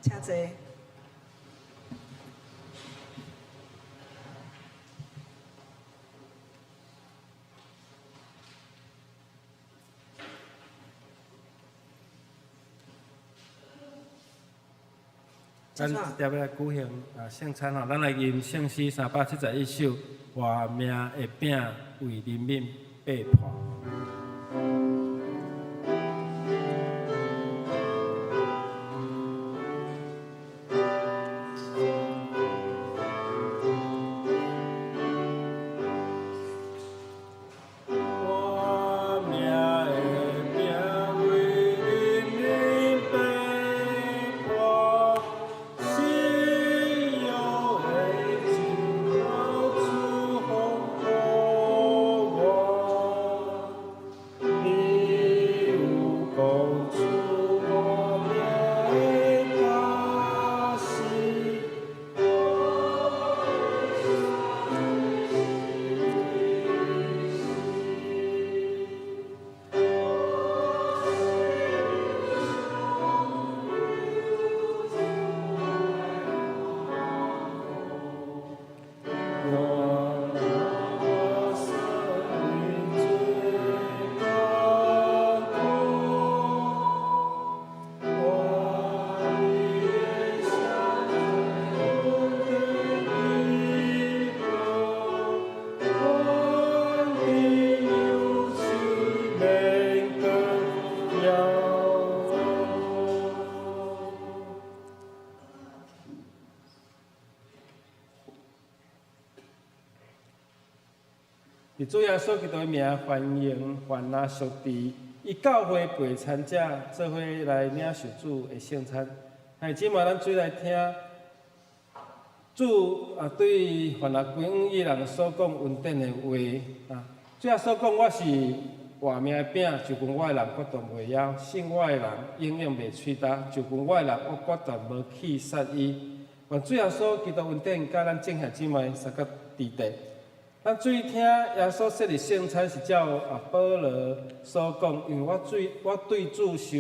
请坐。咱直接要来举行圣餐吼，咱来吟圣诗371首，活命的饼为人民被破。伫主耶稣基督的名，欢迎凡那属地以教会陪参者做伙来领受主的圣餐。还即嘛，咱做来听主对凡那归往伊人所讲恩典的话主耶稣讲，我是活命的饼，就跟我的人决断袂枵，信我的人永远袂吹焦，就跟我的人我决断无去杀伊。愿主耶稣基督恩典，甲咱众兄姊妹三个伫地。咱注意听，耶稣设立圣餐是照保罗所讲，因为我对主受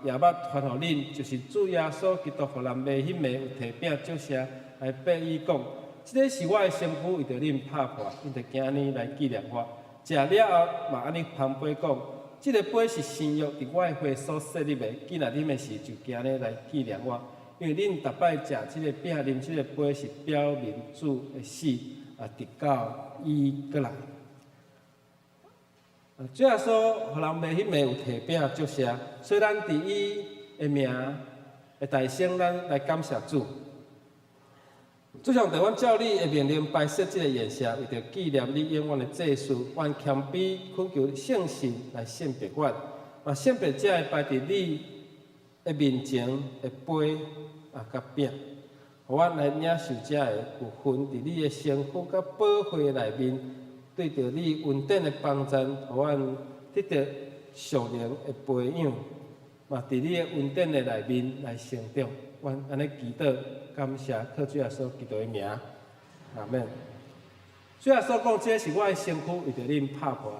也捌传互恁，就是主耶稣基督互人迷迄暝有提饼照射来八语讲，即个是我的身躯为着恁拍破，恁着今日来纪念我。食了后嘛安尼旁杯讲，即个杯是新约伫我的血所设立的，既然恁的事，就今日来纪念我。因为恁逐摆食即个饼、啉即个杯，是表明主的死。直到伊过来，主耶稣互人迷迄暝有提饼照射，所以咱伫伊的名的大声，咱来感谢主。主上帝，阮照你的命令摆设即个宴席，为着纪念你永远的祭祀，愿谦卑恳求圣神来圣别阮，嘛圣别者会摆伫你的面前的杯甲饼。互阮来领受者的有份伫你的身躯甲宝血内面，对着你恩典的帮助，互阮得到属灵的培养，嘛伫你的恩典的内面来成长。阮安尼祈祷，感谢靠主耶稣基督的名，阿免。主耶稣讲，这是我的身躯为着恁拍破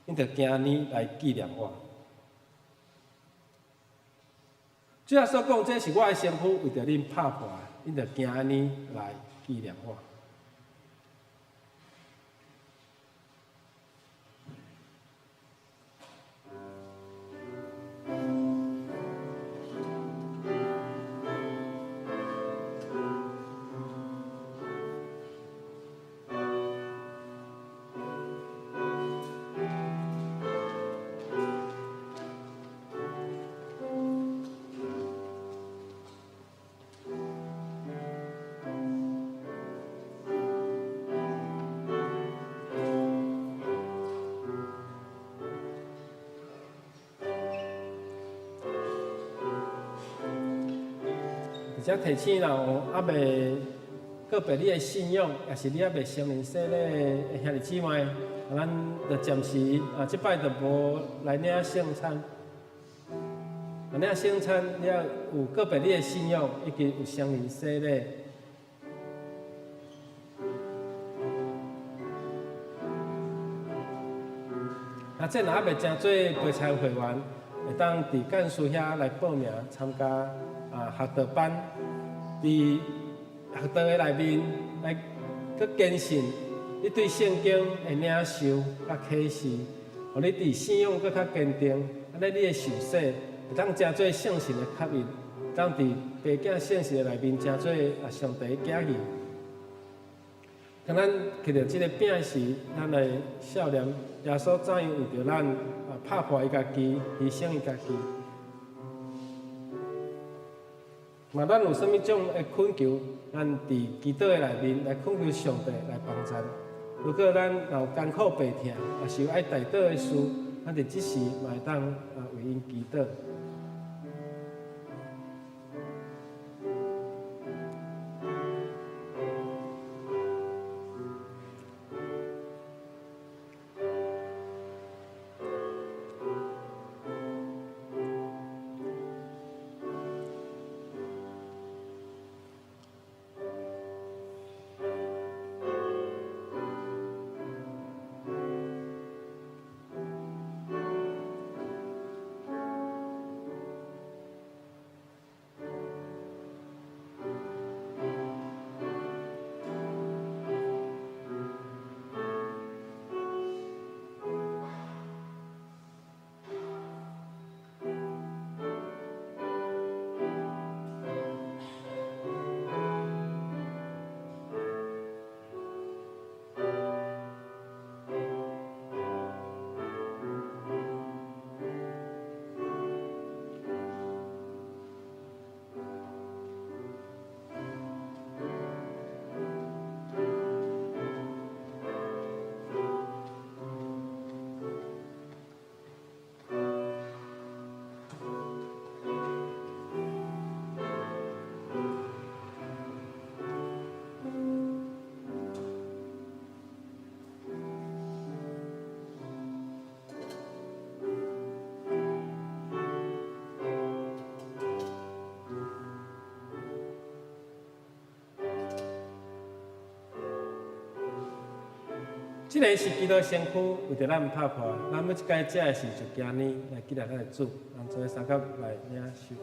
的，恁着今日来纪念我。主耶稣讲，这是我的身躯为着恁拍破的。恁着今日来纪念我。而且提醒人还未告别你的信仰，也是你还未成年洗礼的兄弟姊妹，咱着暂时即摆着无来领圣餐。领圣餐了有告别你的信仰，已经有成年洗礼。这若还未真做陪餐会员，会当伫干事遐来报名参加学道班，伫学道的内面来去坚信你对圣经的领受甲启示，互你伫信仰搁较坚定，安尼你的受洗会当真做圣神的吸引，当伫爸囝圣事的内面真做上帝的家己。当咱摕到即个饼时，咱来少年耶稣怎样为着咱拍破伊家己，牺牲伊家己。嘛，咱有啥物种的恳求，咱伫祈祷的内面来恳求上帝来帮助。如果咱有艰苦病痛，也是有爱代祷的事，咱伫即时嘛会当为因祈祷。即个是基督身躯为着咱拍破，咱要一届食的时就今年来记得咱的主，咱做三角来领受。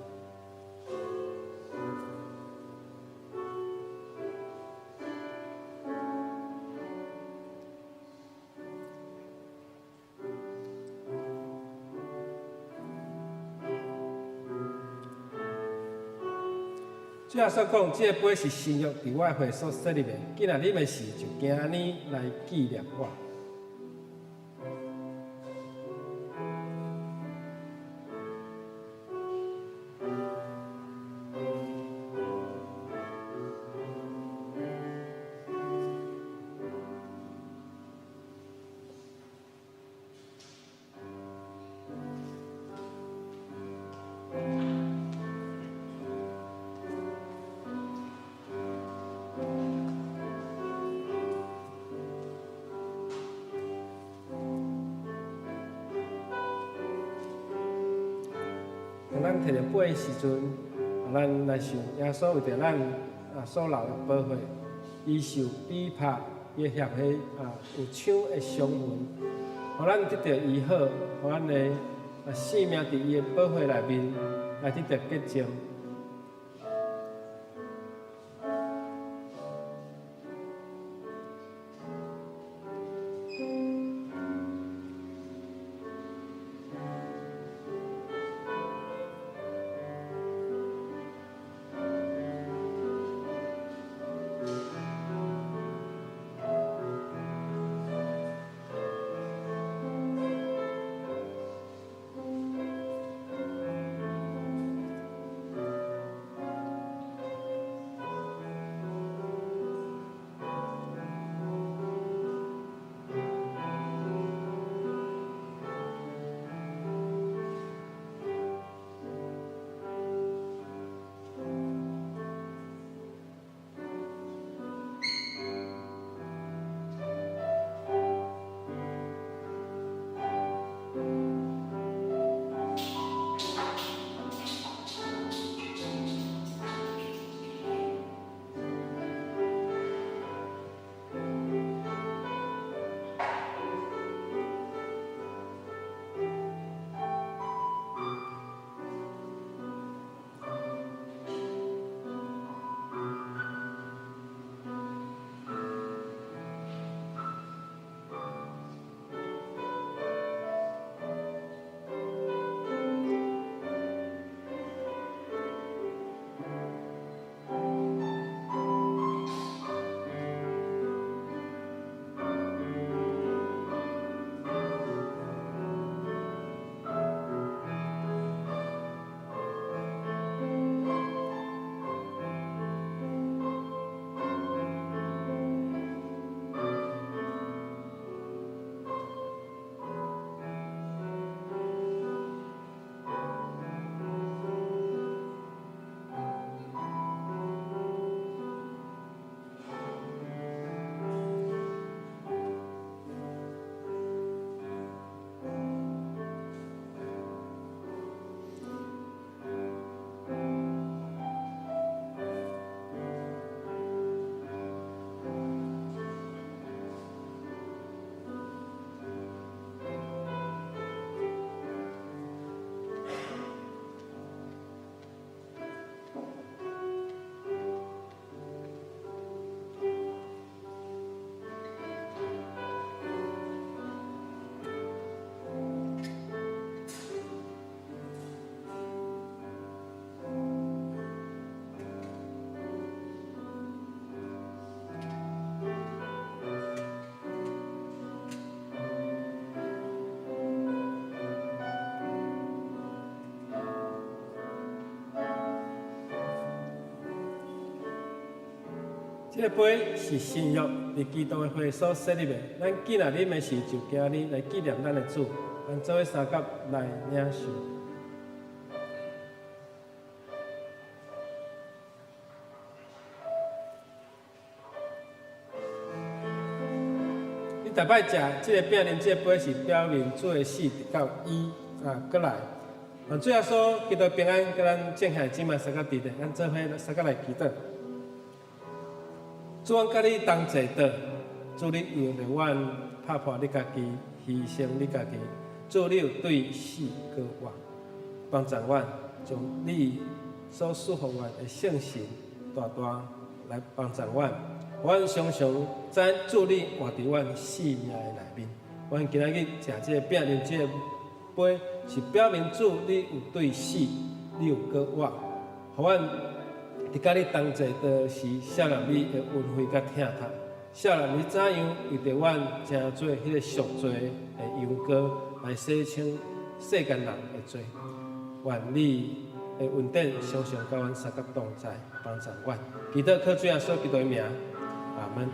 主要说讲，这个杯是新约伫我会所设立的，既然你们是就今年来纪念我。当咱摕到杯的时阵，咱来想耶稣为着咱所流的宝血，伊受逼迫，伊血有抢的伤痕，互咱得到医好，互咱的性命伫伊的宝血内面来得到洁净。这个杯是新约伫基督的会所设立的，咱记若啉的时，就今日来纪念咱的主，咱做伙三甲来领受。你逐摆食这个饼啉这个杯，是表明主的死到伊过来。最后说，基督平安，甲咱正下姊妹三甲伫咧，咱做伙三甲来祈祷。主，阮甲你同齐祷，主你为了阮拍破你家己，牺牲你家己，主你有对死过活，帮助阮将你所赐予阮的圣神大大来帮助阮，阮常常知主你活伫阮生命的内面。阮今仔日食这个饼，啉这个杯，是表明主你有对死，你有过活，互阮伫甲你同齐的是少年你的恩惠甲疼痛。少年你怎样为着阮诚做迄个赎罪的羊羔来洗清世间人的罪？愿你的恩典常常甲阮三甲同在，帮助阮。祈祷靠主耶稣基督的名，阿门。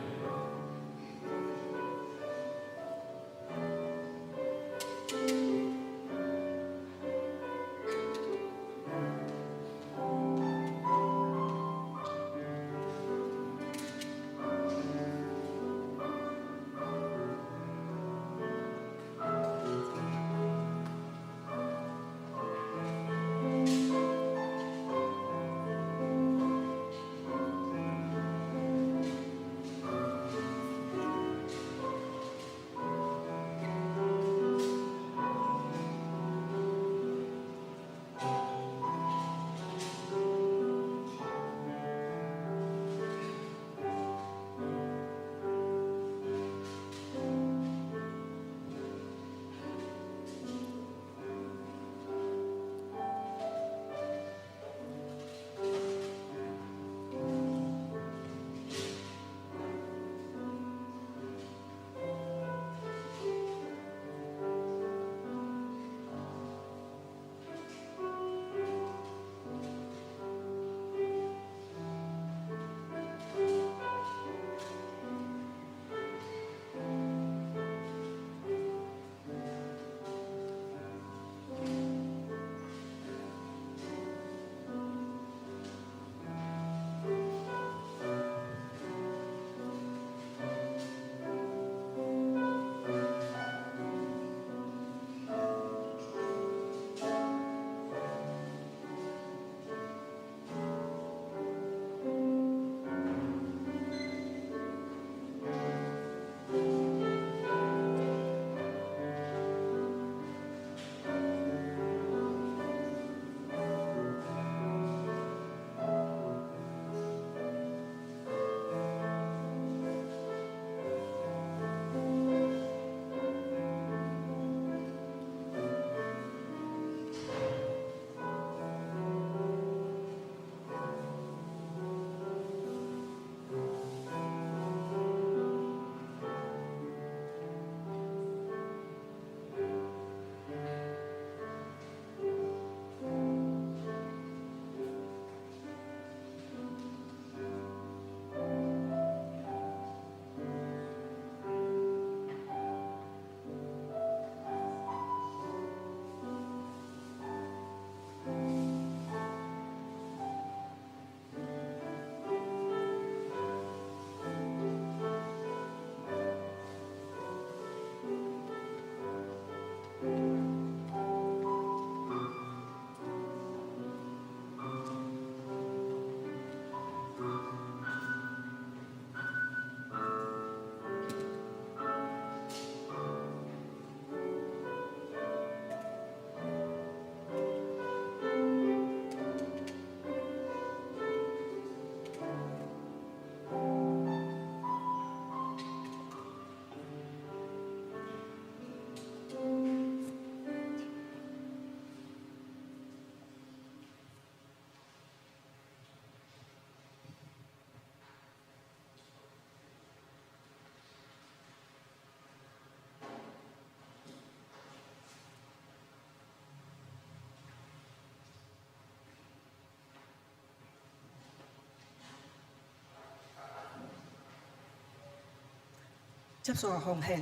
接续奉献，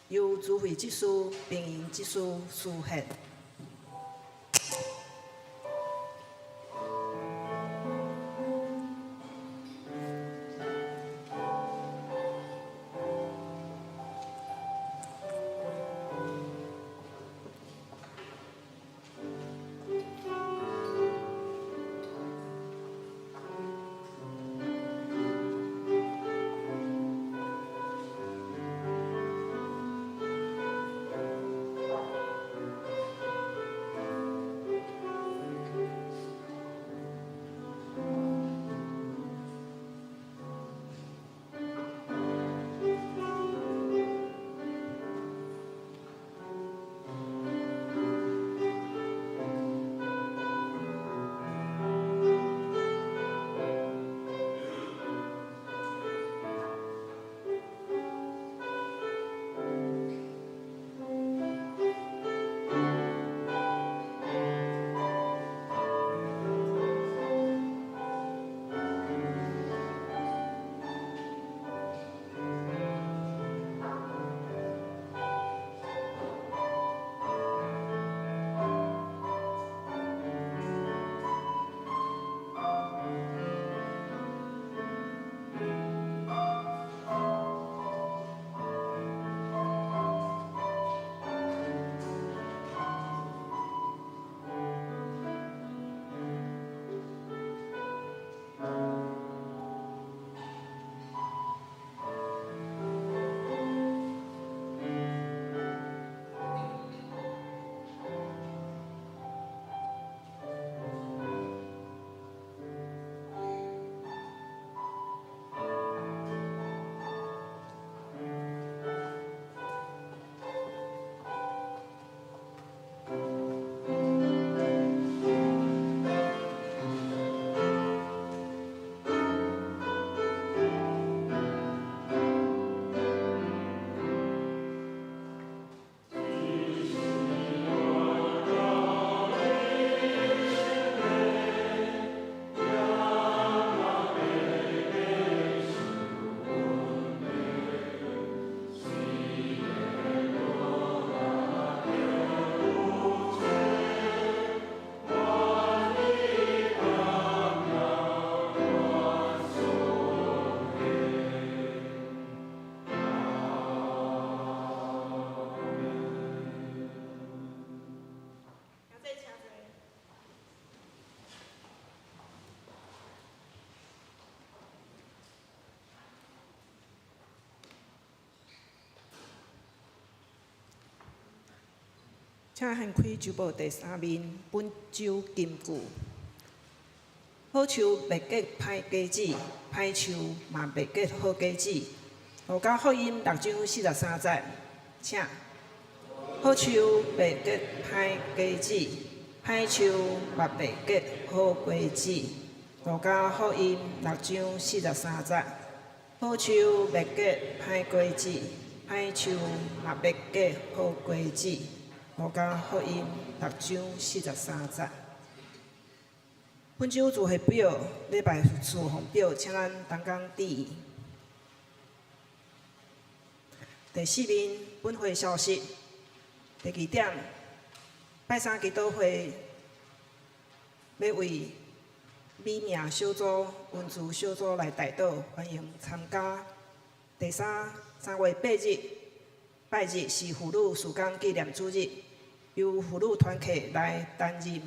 由主会执事、并营执事书献。请掀开周报第3面本周金句。好树袂结歹果子，歹树嘛袂结好果子。路加福音6章43节，请。好树袂结歹果子，歹树嘛袂结好果子。路加福音6章43节。好树袂结歹果子，歹树嘛袂结好果子。路加福音6章43节。本周组会表礼拜四奉表，请咱同工致意。第4面本会消息。第2点，拜三祈祷会要为美名小组、文字小组来代祷，欢迎参加。第3月8日，拜日是妇女事工纪念主日，由妇女团契来担任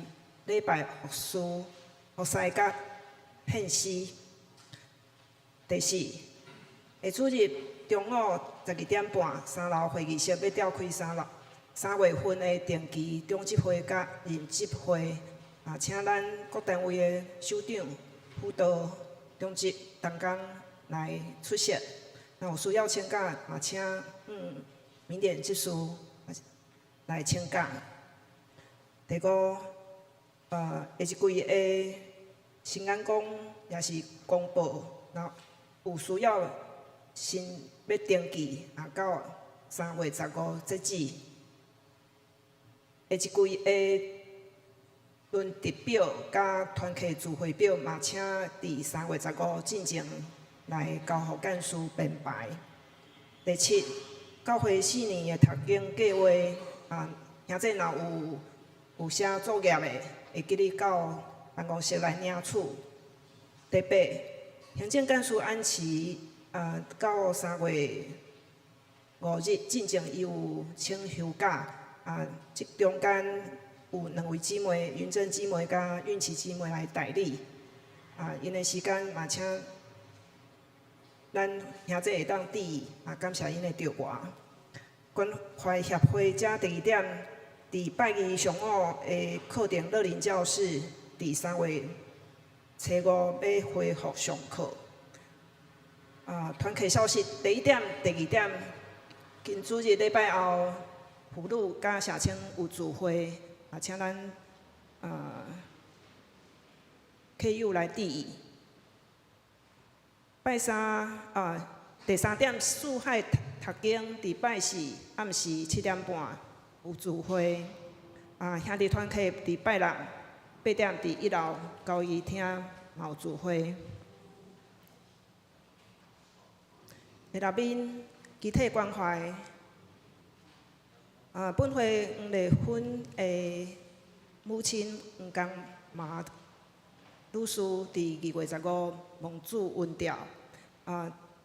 礼拜服事、服侍甲献诗。第4下主日中午12点半，3楼会议室要召开3月份的定期中执会甲任执会，请咱各单位的首长、辅导、中执同工来出席。若有需要请假，也请民典执事来请假。第5，下一季的新安公也是公布，若有需要新要登记，到3月15截止。下一季的论值表甲团契聚会表，嘛请伫3月15进前来交予干事编排。第七，教会4年的读经计划兄弟若有啥作业的，会记你到办公室来领取。第八，行政干事安琪到3月5日进前伊有请休假即中间有2位姊妹，云珍姊妹甲运琪姊妹来代理因的时间嘛，请咱兄弟会当致意感谢因的着外。关怀协会遮第2点，伫拜二上午的课程乐龄教室，伫3月初5要恢复上课。团契消息第1点、第2点，今主日礼拜后，妇女甲社青有聚会，请咱KU 来致意。拜三第3点，四海读经伫拜四暗时7点半有聚会。兄弟团契伫拜六8点伫1楼交易厅嘛有聚会。下内面集体关怀，本会黄丽芬的母亲黄江妈女士伫2月15蒙主运调，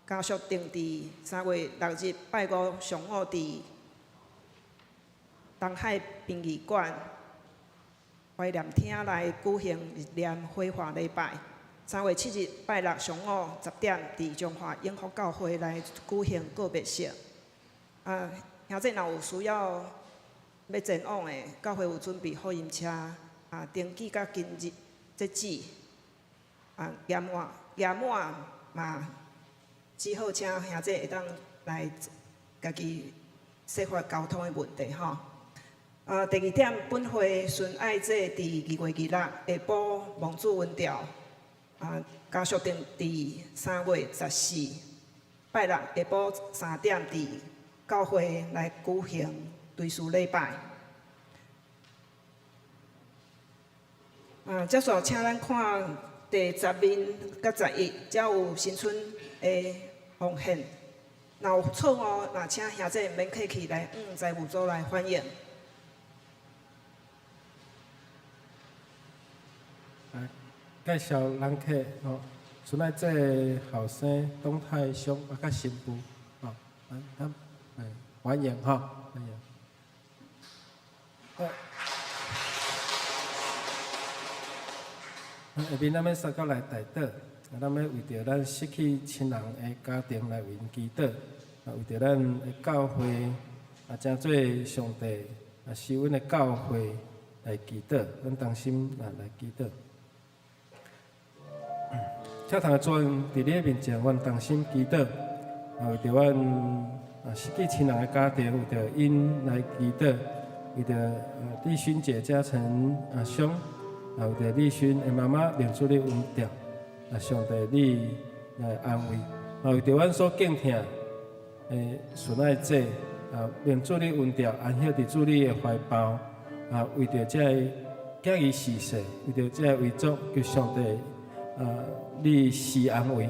家属定伫3月6日拜5上午伫东海殡仪馆怀念厅来举行日念火化礼拜。3月7日拜六上午10点，伫中华永福教会来举行告别式。兄弟若有需要要前往的，教会有准备货运车，登记甲今日截止。夜满嘛，只好请兄弟会当来家己释发交通的问题吼。第2点，本会顺爱者伫2月26下晡蒙主运调。家属定伫3月14拜六下晡3点伫教会来举行追思礼拜。接续请咱看第10面甲11，才有新春的奉献。若有错误，那请兄弟免客气来财务组来反映。介绍人客吼，孙爱这后生董太雄甲新妇欢迎吼，欢迎。下面咱要三到来代祷，咱要为着咱失去亲人的家庭来为因祈祷，为着咱的教会真做上帝是阮的教会来祈祷，咱同心来祈祷。请堂主任伫你面前，阮同心祈祷，为着阮失去亲人的家庭，为着因来祈祷，为着丽勋姐家成兄，为着丽勋的妈妈领主你恩调，上帝你来安慰，为着阮所敬听的顺爱者，领主你恩调，安歇伫主你的怀抱，为着这家己逝世，为着这遗族，求上帝。你施安慰，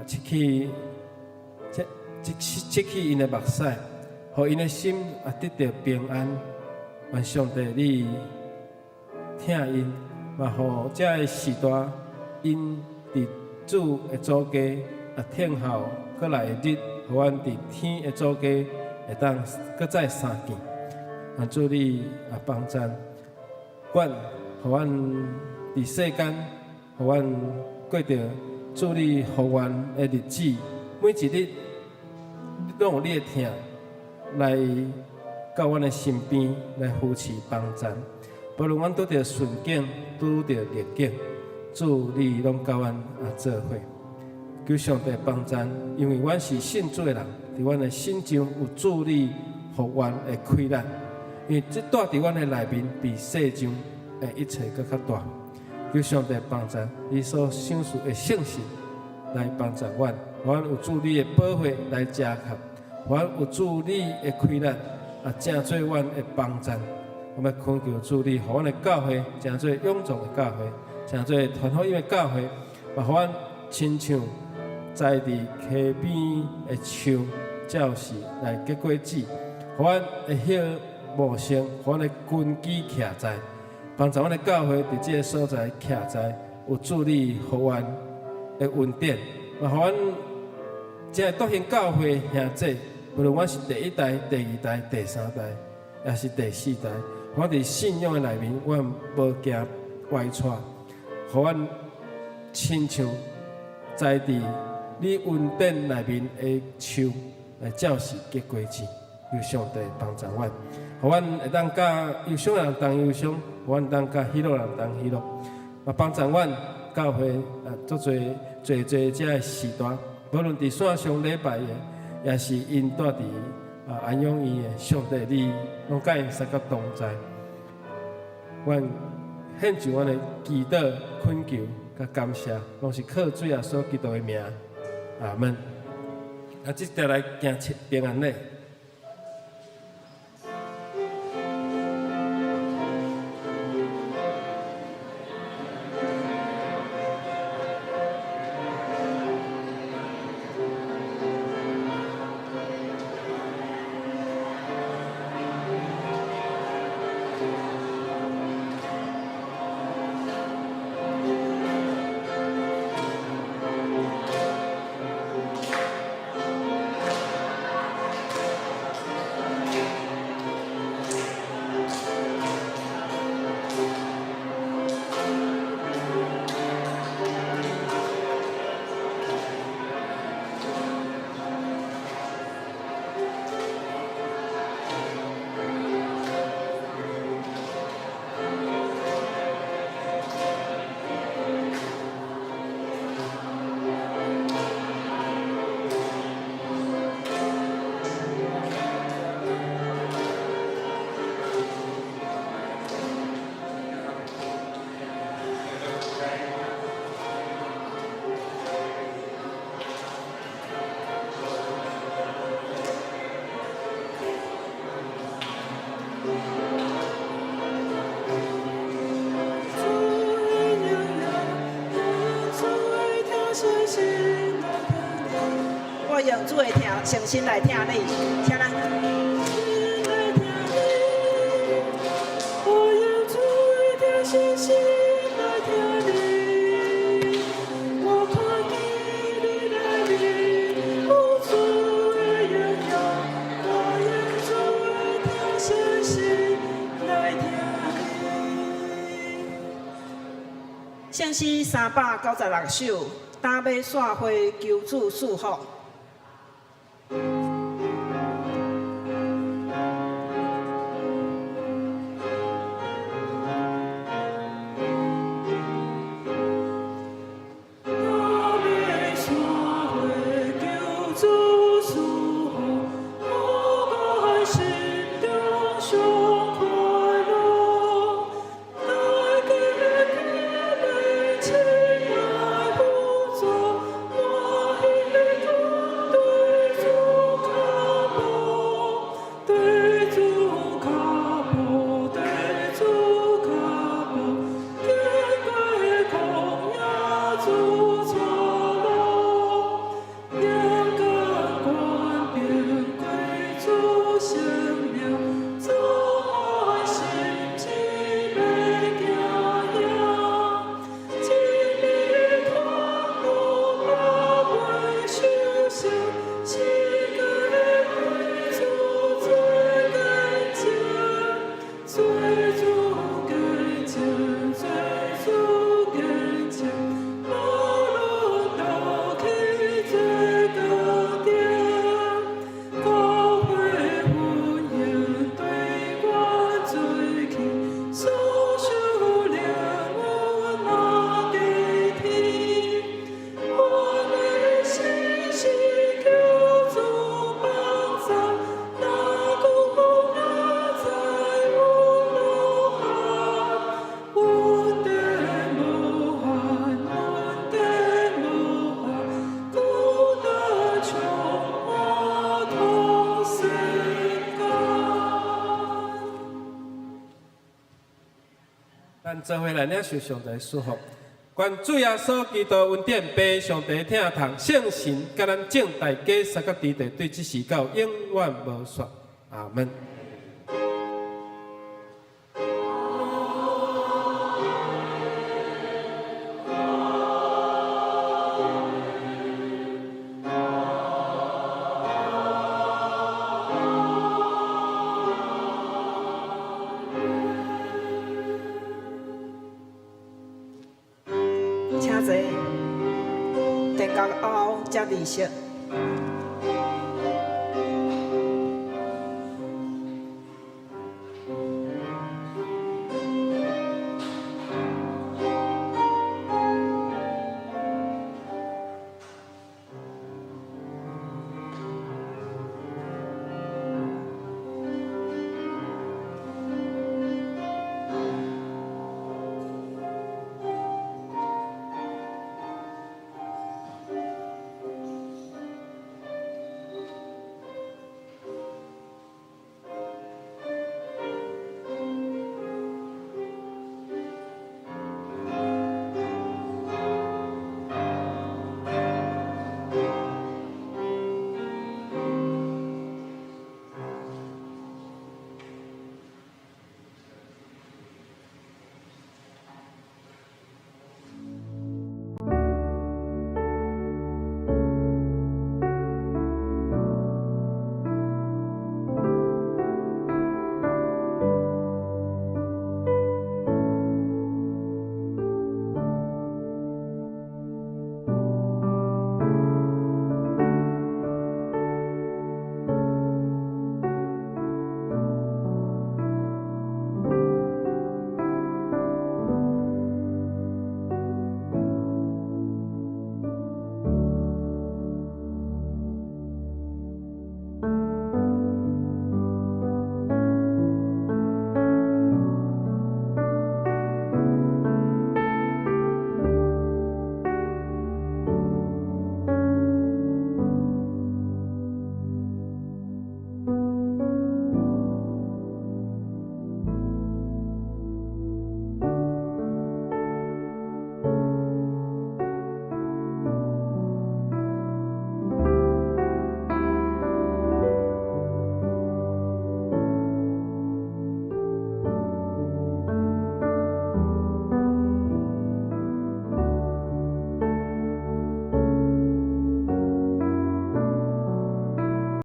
切去因的目屎，互因的心得到平安。愿上帝你听因，嘛互这个时代因伫主的祖家听候过来的日，互阮伫天的祖家会当搁再相见。愿主你帮赞，愿互阮伫世间。互阮过着祝你福源的日子，每一日拢有你的疼来到阮的身边来扶持帮赞。无论阮拄着顺境，拄着逆境，祝你拢甲阮做伙。求上帝帮赞，因为阮是信主的人，伫阮的心中有祝你福源的开展，因为这带伫阮的内面比世上的一切搁较大。求上帝帮助你所想事的信心来帮助阮，阮有助你的保护来加强，阮有助你的开展正做阮的帮助。我们恳求助你，互阮的教会正做永壮的教会，正做传福音的教会，嘛互阮亲像栽伫溪边的树，教士来结果子，互阮会晓悟性，互阮的根基徛在，帮助阮的教会伫即个所在徛在，有助力互阮的稳定，嘛互阮即个笃信教会兄弟，无论阮是第一代、第二代、第三代，也是第四代，我伫信仰的内面，阮无惊歪错，互阮亲像栽伫你恩典内面的树，来照实结果子，由上帝帮助阮，互阮会当甲忧伤的人同忧伤，互阮当甲喜乐的人同喜乐，嘛帮助阮教会足侪这个时代，无论伫线上礼拜的，也是因住伫安养院的上帝，你拢甲因三角同在，阮献上阮的祈祷、恳求、甲感谢，拢是靠主耶稣基督的名。阿门。即条来行平安礼。我用主的听，诚心来听你，请咱。我用主的听，诚心来听你。我看见你来临，有主的荣耀。我用主的听，诚心来听你。圣诗396首，打马散花，求主赐福。咱做伙来领受上帝的祝福，愿主耶稣基督恩典被上帝听痛，圣神甲咱正大家三角之地对这事教永远无说。阿门。请坐，电角后接利息。